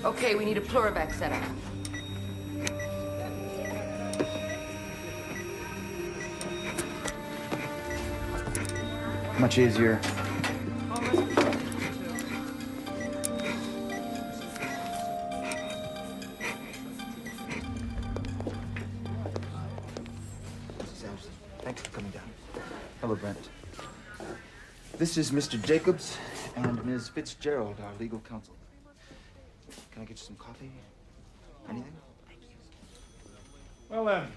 Okay, we need a Plurivac setup. Much easier. Thanks for coming down. Hello, Brent. This is Mr. Jacobs and Ms. Fitzgerald, our legal counsel. Can I get you some coffee? Anything? Well then,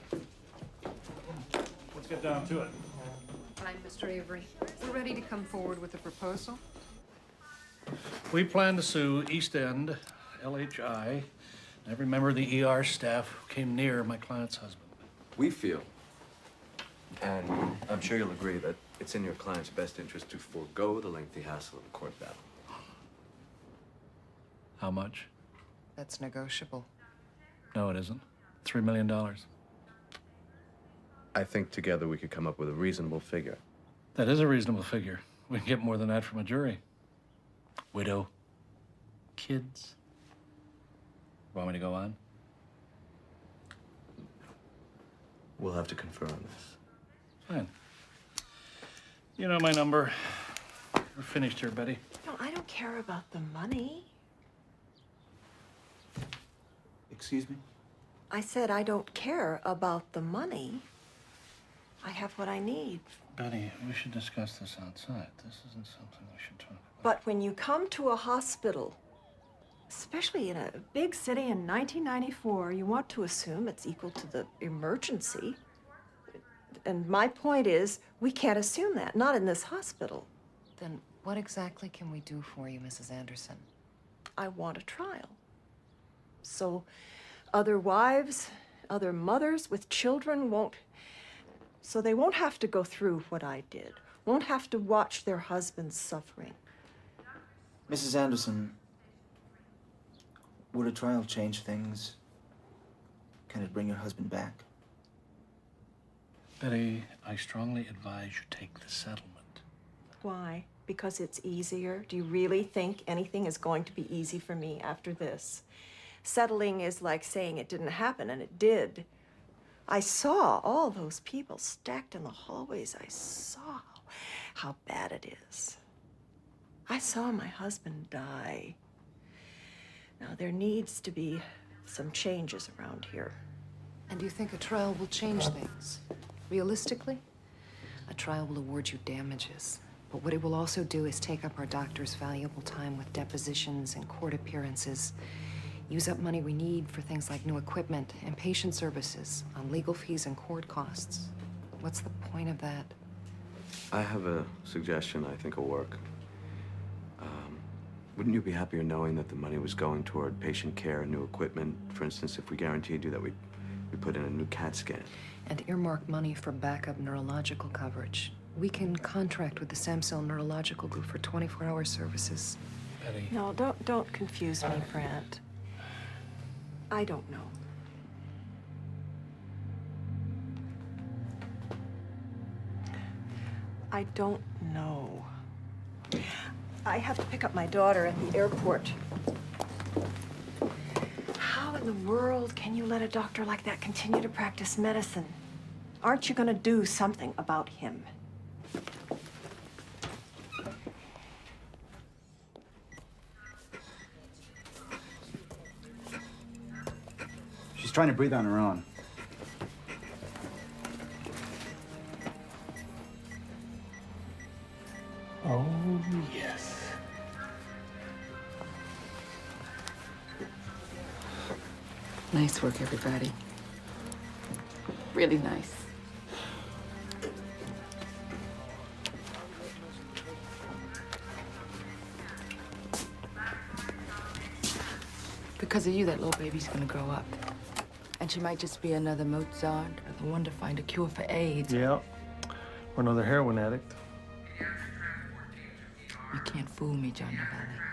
let's get down to it. Fine, Mr. Avery. We're ready to come forward with a proposal. We plan to sue East End, LHI, Every member of the ER staff who came near my client's husband. We feel, and I'm sure you'll agree, that it's in your client's best interest to forego the lengthy hassle of a court battle. How much? That's negotiable. No, it isn't. $3 million. I think together we could come up with a reasonable figure. That is a reasonable figure. We can get more than that from a jury. Widow. Kids. Want me to go on? We'll have to confer on this. Fine. You know my number. We're finished here, Betty. No, I don't care about the money. Excuse me? I said I don't care about the money. I have what I need. Betty, we should discuss this outside. This isn't something we should talk about. But when you come to a hospital, especially in a big city in 1994, you want to assume it's equal to the emergency. And my point is, we can't assume that, not in this hospital. Then what exactly can we do for you, Mrs. Anderson? I want a trial. So other wives, other mothers with children so they won't have to go through what I did, won't have to watch their husbands suffering. Mrs. Anderson, would a trial change things? Can it bring your husband back? Betty, I strongly advise you take the settlement. Why? Because it's easier? Do you really think anything is going to be easy for me after this? Settling is like saying it didn't happen, and it did. I saw all those people stacked in the hallways. I saw how bad it is. I saw my husband die. Now, there needs to be some changes around here. And do you think a trial will change things? Realistically, a trial will award you damages. But what it will also do is take up our doctor's valuable time with depositions and court appearances, use up money we need for things like new equipment and patient services, on legal fees and court costs. What's the point of that? I have a suggestion I think will work. Wouldn't you be happier knowing that the money was going toward patient care and new equipment? For instance, if we guaranteed you that we put in a new CAT scan. And earmark money for backup neurological coverage. We can contract with the Samsel Neurological Group for 24-hour services. Betty. No, don't confuse me, Brent. I don't know. I don't know. I have to pick up my daughter at the airport. How in the world can you let a doctor like that continue to practice medicine? Aren't you going to do something about him? She's trying to breathe on her own. Oh, yes. Nice work, everybody. Really nice. Because of you, that little baby's gonna grow up. And she might just be another Mozart or the one to find a cure for AIDS. Yeah, or another heroin addict. You can't fool me, John Nolli.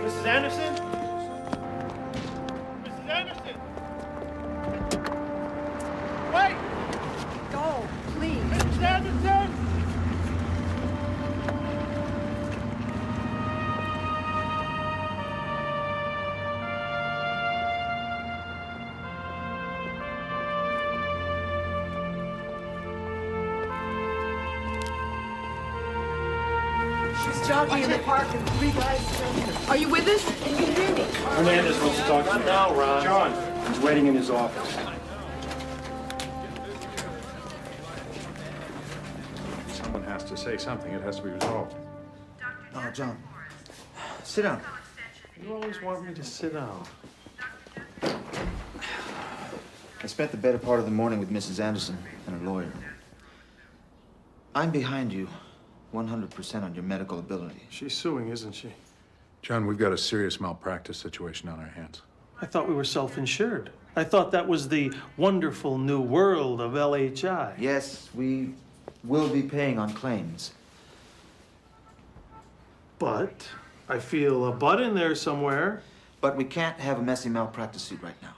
Mrs. Anderson? Mrs. Anderson! Wait! Go, please. Mrs. Anderson! jogging in the park and 3 guys. Are you with us? Can you hear me? Hernandez wants to talk. Not now, Ron. John, he's waiting in his office. Someone has to say something. It has to be resolved. Oh, John. Sit down. You always want me to sit down. I spent the better part of the morning with Mrs. Anderson and her lawyer. I'm behind you 100% on your medical ability. She's suing, isn't she? John, we've got a serious malpractice situation on our hands. I thought we were self-insured. I thought that was the wonderful new world of LHI. Yes, we will be paying on claims. But I feel a butt in there somewhere. But we can't have a messy malpractice suit right now.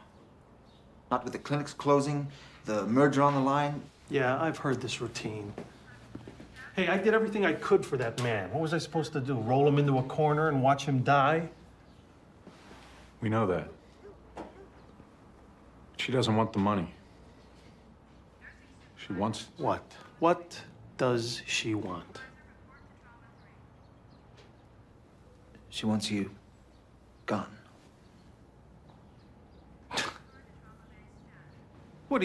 Not with the clinics closing, the merger on the line. Yeah, I've heard this routine. Hey, I did everything I could for that man. What was I supposed to do? Roll him into a corner and watch him die? We know that. She doesn't want the money. She wants... What? What does she want? She wants you gone. What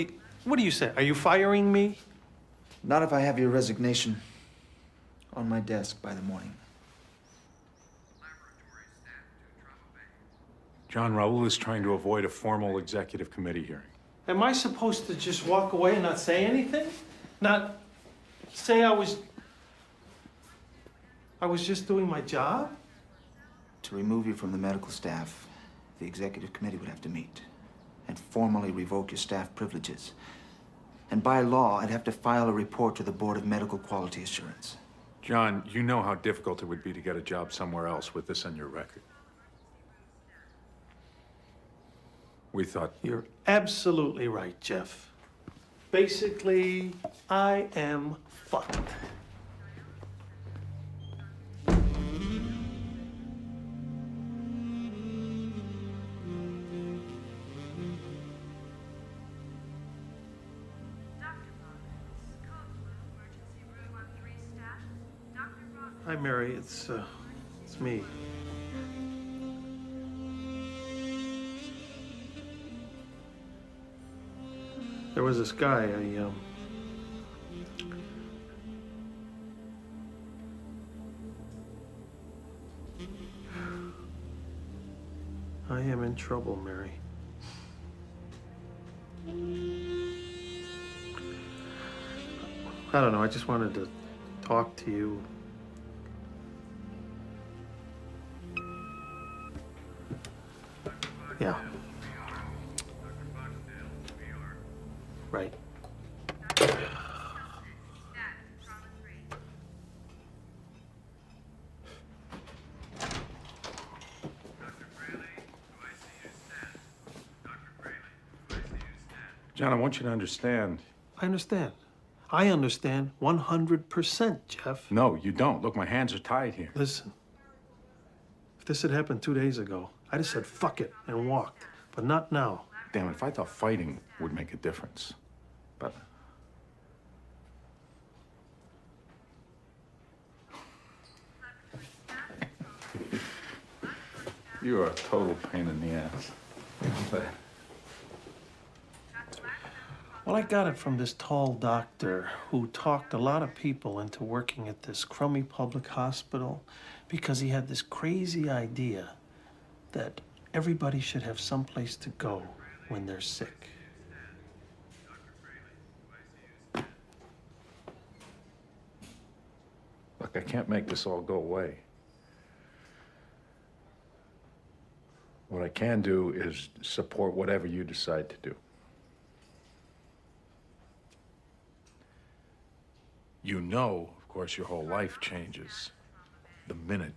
do you say? Are you firing me? Not if I have your resignation on my desk by the morning. John, Raul is trying to avoid a formal executive committee hearing. Am I supposed to just walk away and not say anything? Not say I was just doing my job? To remove you from the medical staff, the executive committee would have to meet and formally revoke your staff privileges. And by law, I'd have to file a report to the Board of Medical Quality Assurance. John, you know how difficult it would be to get a job somewhere else with this on your record. We thought... You're absolutely right, Jeff. Basically, I am fucked. Hi, Mary. It's me. There was this guy, I am in trouble, Mary. I don't know, I just wanted to talk to you. Yeah. Right. John, I want you to understand. I understand. I understand 100%, Jeff. No, you don't. Look, my hands are tied here. Listen, if this had happened 2 days ago, I'd have said fuck it and walked, but not now. Damn it, if I thought fighting would make a difference. But... You are a total pain in the ass. Well, I got it from this tall doctor who talked a lot of people into working at this crummy public hospital because he had this crazy idea that everybody should have someplace to go when they're sick. Look, I can't make this all go away. What I can do is support whatever you decide to do. You know, of course, your whole life changes the minute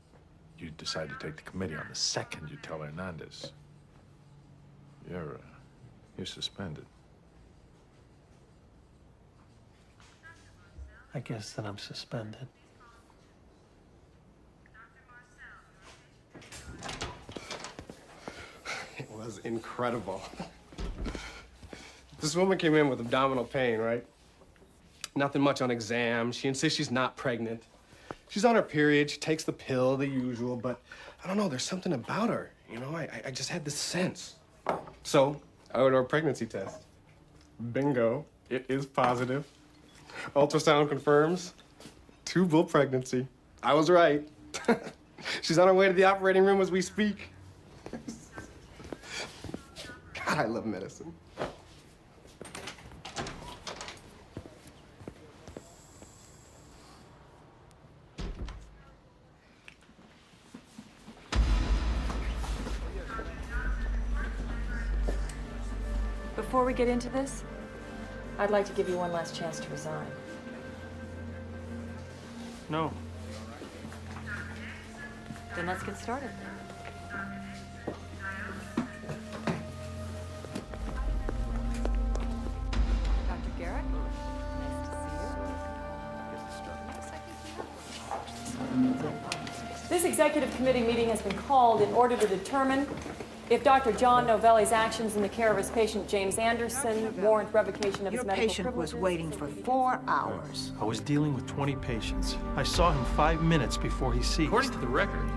you decide to take the committee on. The second you tell Hernandez, you're suspended. I guess that I'm suspended. It was incredible. This woman came in with abdominal pain, right? Nothing much on exam. She insists she's not pregnant. She's on her period, she takes the pill, the usual, but I don't know, there's something about her. You know, I just had this sense. So, I ordered a pregnancy test. Bingo, it is positive. Ultrasound confirms 2-bull pregnancy. I was right. She's on her way to the operating room as we speak. God, I love medicine. Before we get into this, I'd like to give you one last chance to resign. No. Then let's get started. Dr. Garrett, nice to see you. This executive committee meeting has been called in order to determine if Dr. John Novelli's actions in the care of his patient James Anderson warrant revocation of his medical privileges. Your patient was waiting for 4 hours. I was dealing with 20 patients. I saw him 5 minutes before he ceased. According to the record,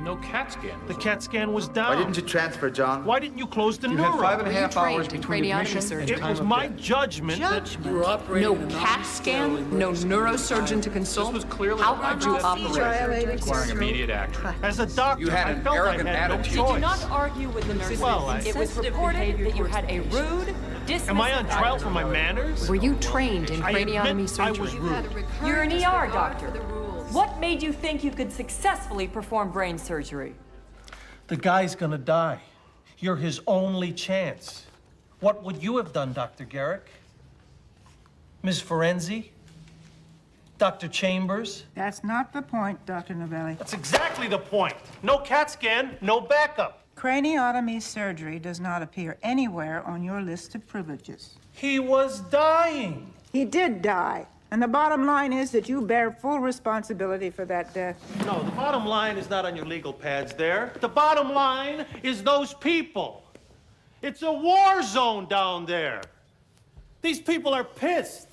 no CAT scan. The CAT scan was down. Why didn't you transfer, John? Why didn't you close the You neuro? had 5.5 hours between admission and It was my judgment that... You were operating no CAT scan, no neurosurgeon to consult. This was clearly How could you operate? requiring immediate action. As a doctor, You had I an felt arrogant I had attitude. no Did choice. you not argue with the nurses? Well, It was reported that you had a rude, dismissive... Am I on trial for my manners? Were you trained in I craniotomy admit surgery? I was rude. You're an ER doctor. What made you think you could successfully perform brain surgery? The guy's gonna die. You're his only chance. What would you have done, Dr. Garrick? Ms. Ferenzi? Dr. Chambers? That's not the point, Dr. Novelli. That's exactly the point. No CAT scan, no backup. Craniotomy surgery does not appear anywhere on your list of privileges. He was dying. He did die. And the bottom line is that you bear full responsibility for that death. No, the bottom line is not on your legal pads there. The bottom line is those people. It's a war zone down there. These people are pissed,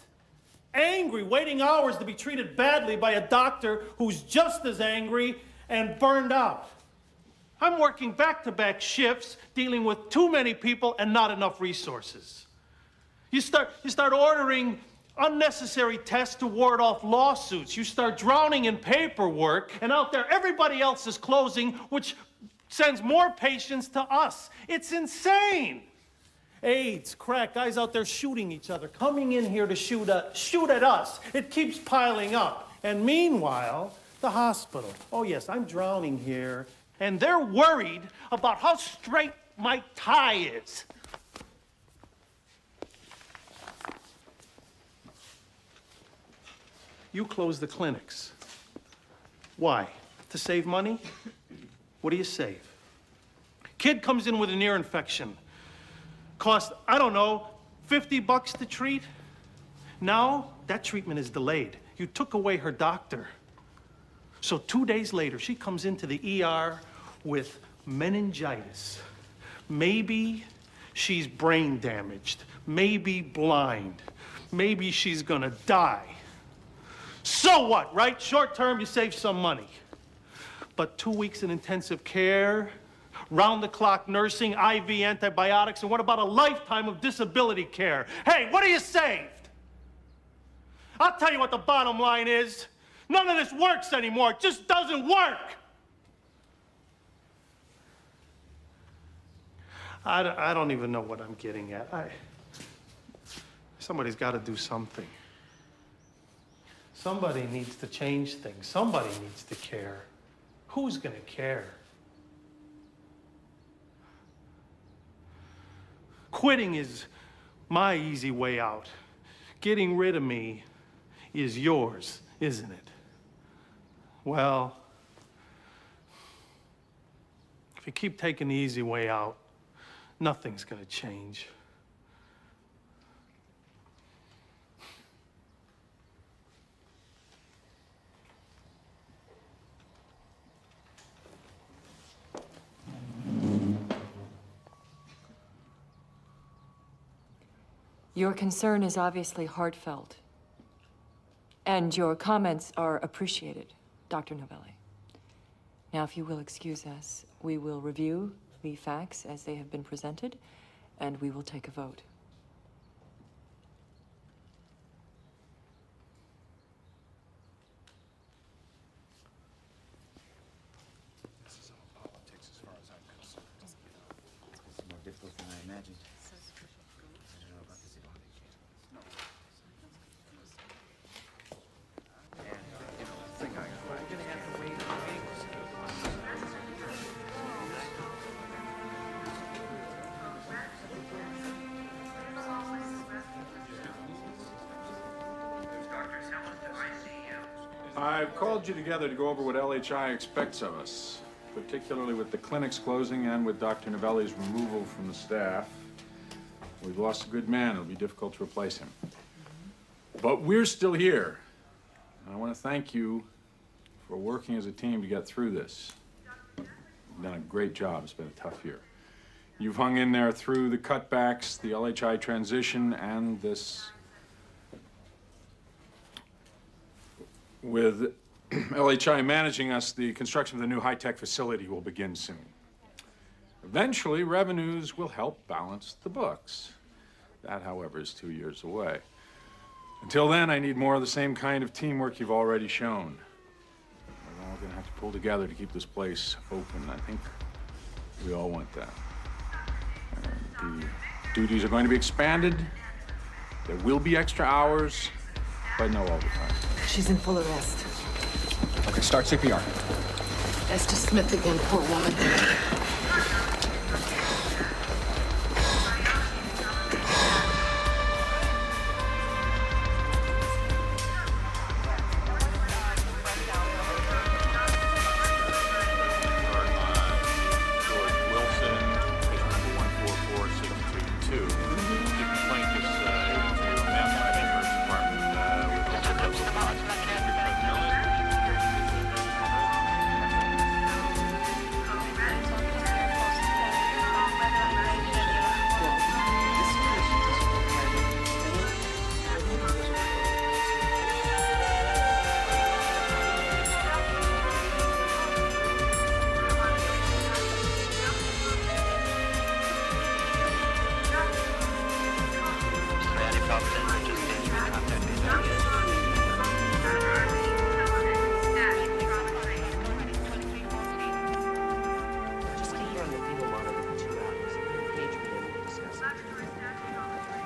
angry, waiting hours to be treated badly by a doctor who's just as angry and burned out. I'm working back-to-back shifts, dealing with too many people and not enough resources. You start ordering unnecessary tests to ward off lawsuits. You start drowning in paperwork, and out there everybody else is closing, which sends more patients to us. It's insane. AIDS, crack, guys out there shooting each other, coming in here to shoot at us. It keeps piling up. And meanwhile, the hospital. Oh yes, I'm drowning here. And they're worried about how straight my tie is. You close the clinics. Why? To save money? What do you save? Kid comes in with an ear infection. Cost, I don't know, $50 to treat? Now, that treatment is delayed. You took away her doctor. So 2 days later, she comes into the ER with meningitis. Maybe she's brain damaged. Maybe blind. Maybe she's gonna die. So what, right? Short term, you save some money. But 2 weeks in intensive care, round-the-clock nursing, IV antibiotics, and what about a lifetime of disability care? Hey, what are you saved? I'll tell you what the bottom line is. None of this works anymore. It just doesn't work. I don't even know what I'm getting at. Somebody's got to do something. Somebody needs to change things. Somebody needs to care. Who's gonna care? Quitting is my easy way out. Getting rid of me is yours, isn't it? Well, if you keep taking the easy way out, nothing's gonna change. Your concern is obviously heartfelt, and your comments are appreciated. Dr. Novelli. Now, if you will excuse us, we will review the facts as they have been presented, and we will take a vote. This is all politics as far as I'm concerned. It's more difficult than I imagined. I don't know about this at all. No. I've called you together to go over what LHI expects of us, particularly with the clinics closing and with Dr. Novelli's removal from the staff. We've lost a good man. It'll be difficult to replace him. But we're still here. And I want to thank you for working as a team to get through this. You've done a great job. It's been a tough year. You've hung in there through the cutbacks, the LHI transition, and this. With LHI managing us, the construction of the new high-tech facility will begin soon. Eventually, revenues will help balance the books. That, however, is 2 years away. Until then, I need more of the same kind of teamwork you've already shown. We're all gonna have to pull together to keep this place open. I think we all want that. The duties are going to be expanded. There will be extra hours, but no overtime. She's in full arrest. Okay, start CPR. Esther Smith again, poor woman.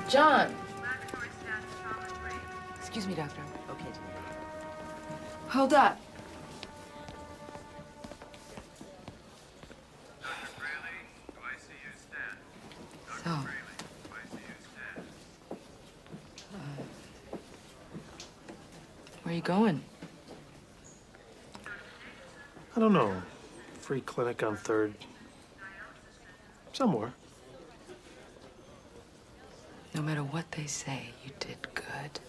John. Excuse me, Doctor. Okay. Hold up. So. Where are you going? I don't know. Free clinic on 3rd. Somewhere. No matter what they say, you did good.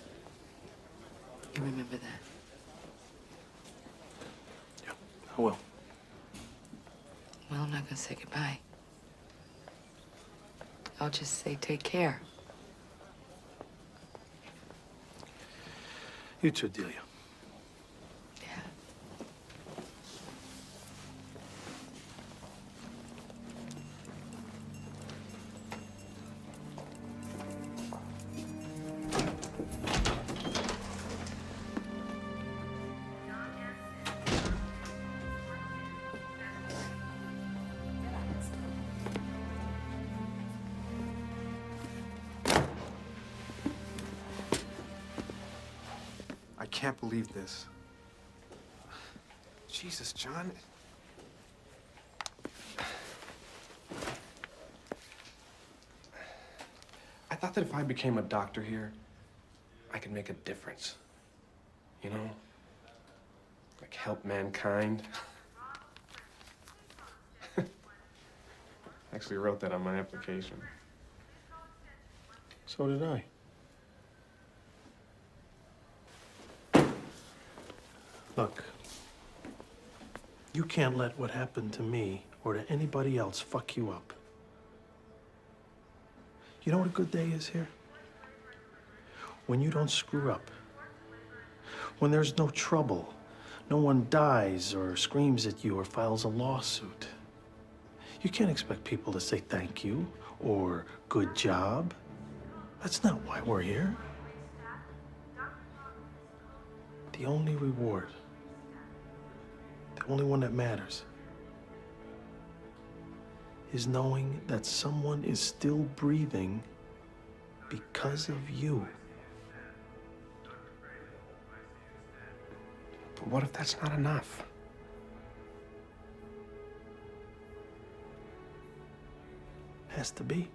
You remember that? Yeah, I will. Well, I'm not gonna say goodbye. I'll just say take care. You too, Delia. I can't believe this. Jesus, John. I thought that if I became a doctor here, I could make a difference. You know? Like help mankind. I actually wrote that on my application. So did I. Look, you can't let what happened to me or to anybody else fuck you up. You know what a good day is here? When you don't screw up. When there's no trouble, No one dies or screams at you or files a lawsuit. You can't expect people to say thank you or good job. That's not why we're here. The only reward, the only one that matters, is knowing that someone is still breathing because of you. But what if that's not enough? Has to be.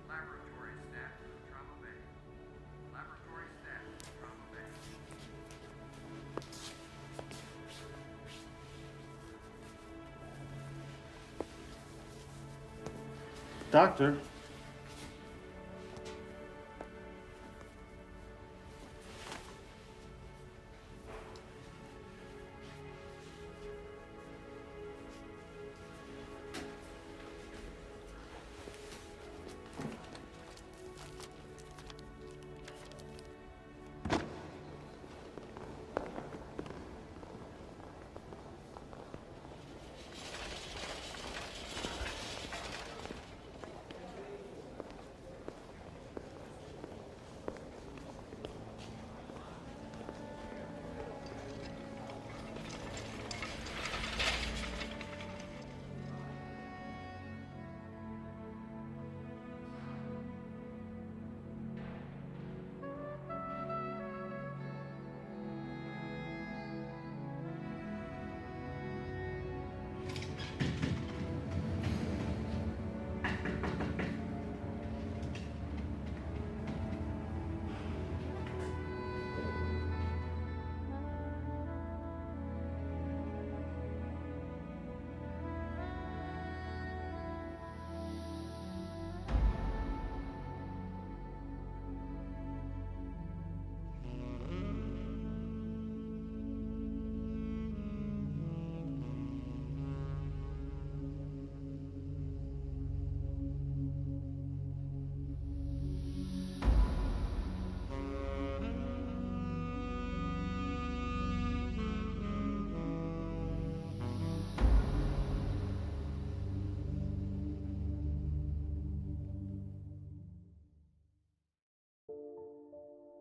Doctor.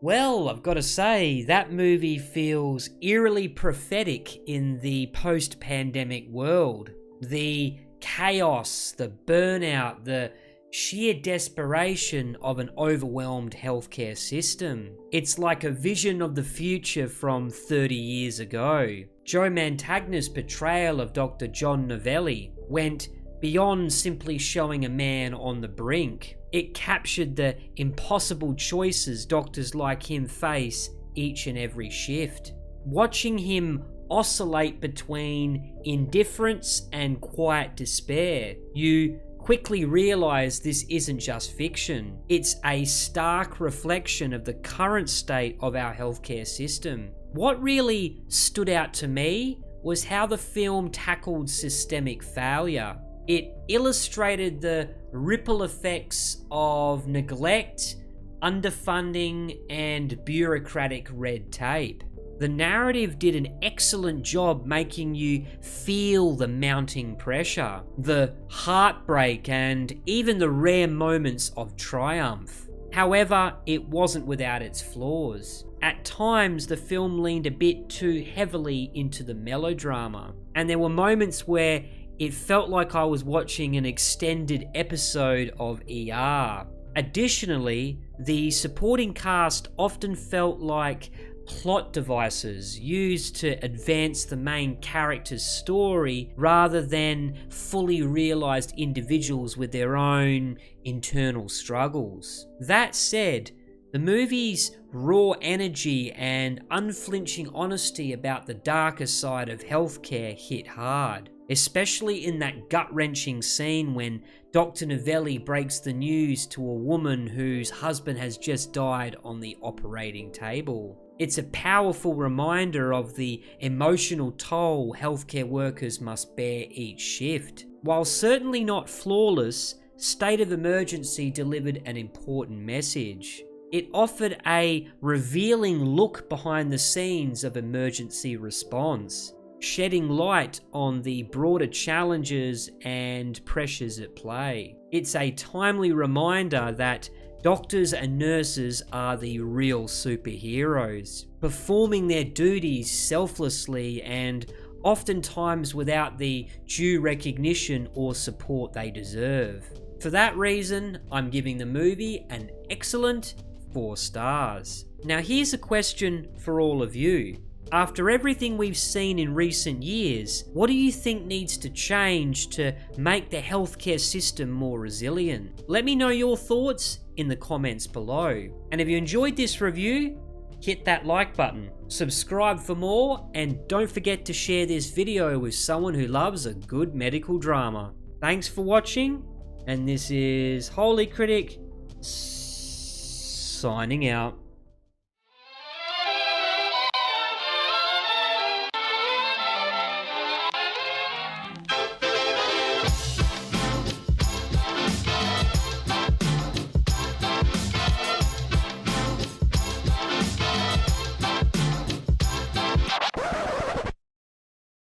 Well, I've got to say, that movie feels eerily prophetic in the post-pandemic world. The chaos, the burnout, the sheer desperation of an overwhelmed healthcare system. It's like a vision of the future from 30 years ago. Joe Mantegna's portrayal of Dr. John Novelli went beyond simply showing a man on the brink. It captured the impossible choices doctors like him face each and every shift. Watching him oscillate between indifference and quiet despair, you quickly realize this isn't just fiction. It's a stark reflection of the current state of our healthcare system. What really stood out to me was how the film tackled systemic failure. It illustrated the ripple effects of neglect, underfunding, and bureaucratic red tape. The narrative did an excellent job making you feel the mounting pressure, the heartbreak, and even the rare moments of triumph. However, it wasn't without its flaws. At times, the film leaned a bit too heavily into the melodrama, and there were moments where it felt like I was watching an extended episode of ER. Additionally, the supporting cast often felt like plot devices used to advance the main character's story rather than fully realized individuals with their own internal struggles. That said, the movie's raw energy and unflinching honesty about the darker side of healthcare hit hard, especially in that gut-wrenching scene when Dr. Novelli breaks the news to a woman whose husband has just died on the operating table. It's a powerful reminder of the emotional toll healthcare workers must bear each shift. While certainly not flawless, State of Emergency delivered an important message. It offered a revealing look behind the scenes of emergency response, shedding light on the broader challenges and pressures at play. It's a timely reminder that doctors and nurses are the real superheroes, performing their duties selflessly and oftentimes without the due recognition or support they deserve. For that reason, I'm giving the movie an excellent 4 stars. Now here's a question for all of you. After everything we've seen in recent years, what do you think needs to change to make the healthcare system more resilient? Let me know your thoughts in the comments below. And if you enjoyed this review, hit that like button, subscribe for more, and don't forget to share this video with someone who loves a good medical drama. Thanks for watching, and this is Holy Critic signing out.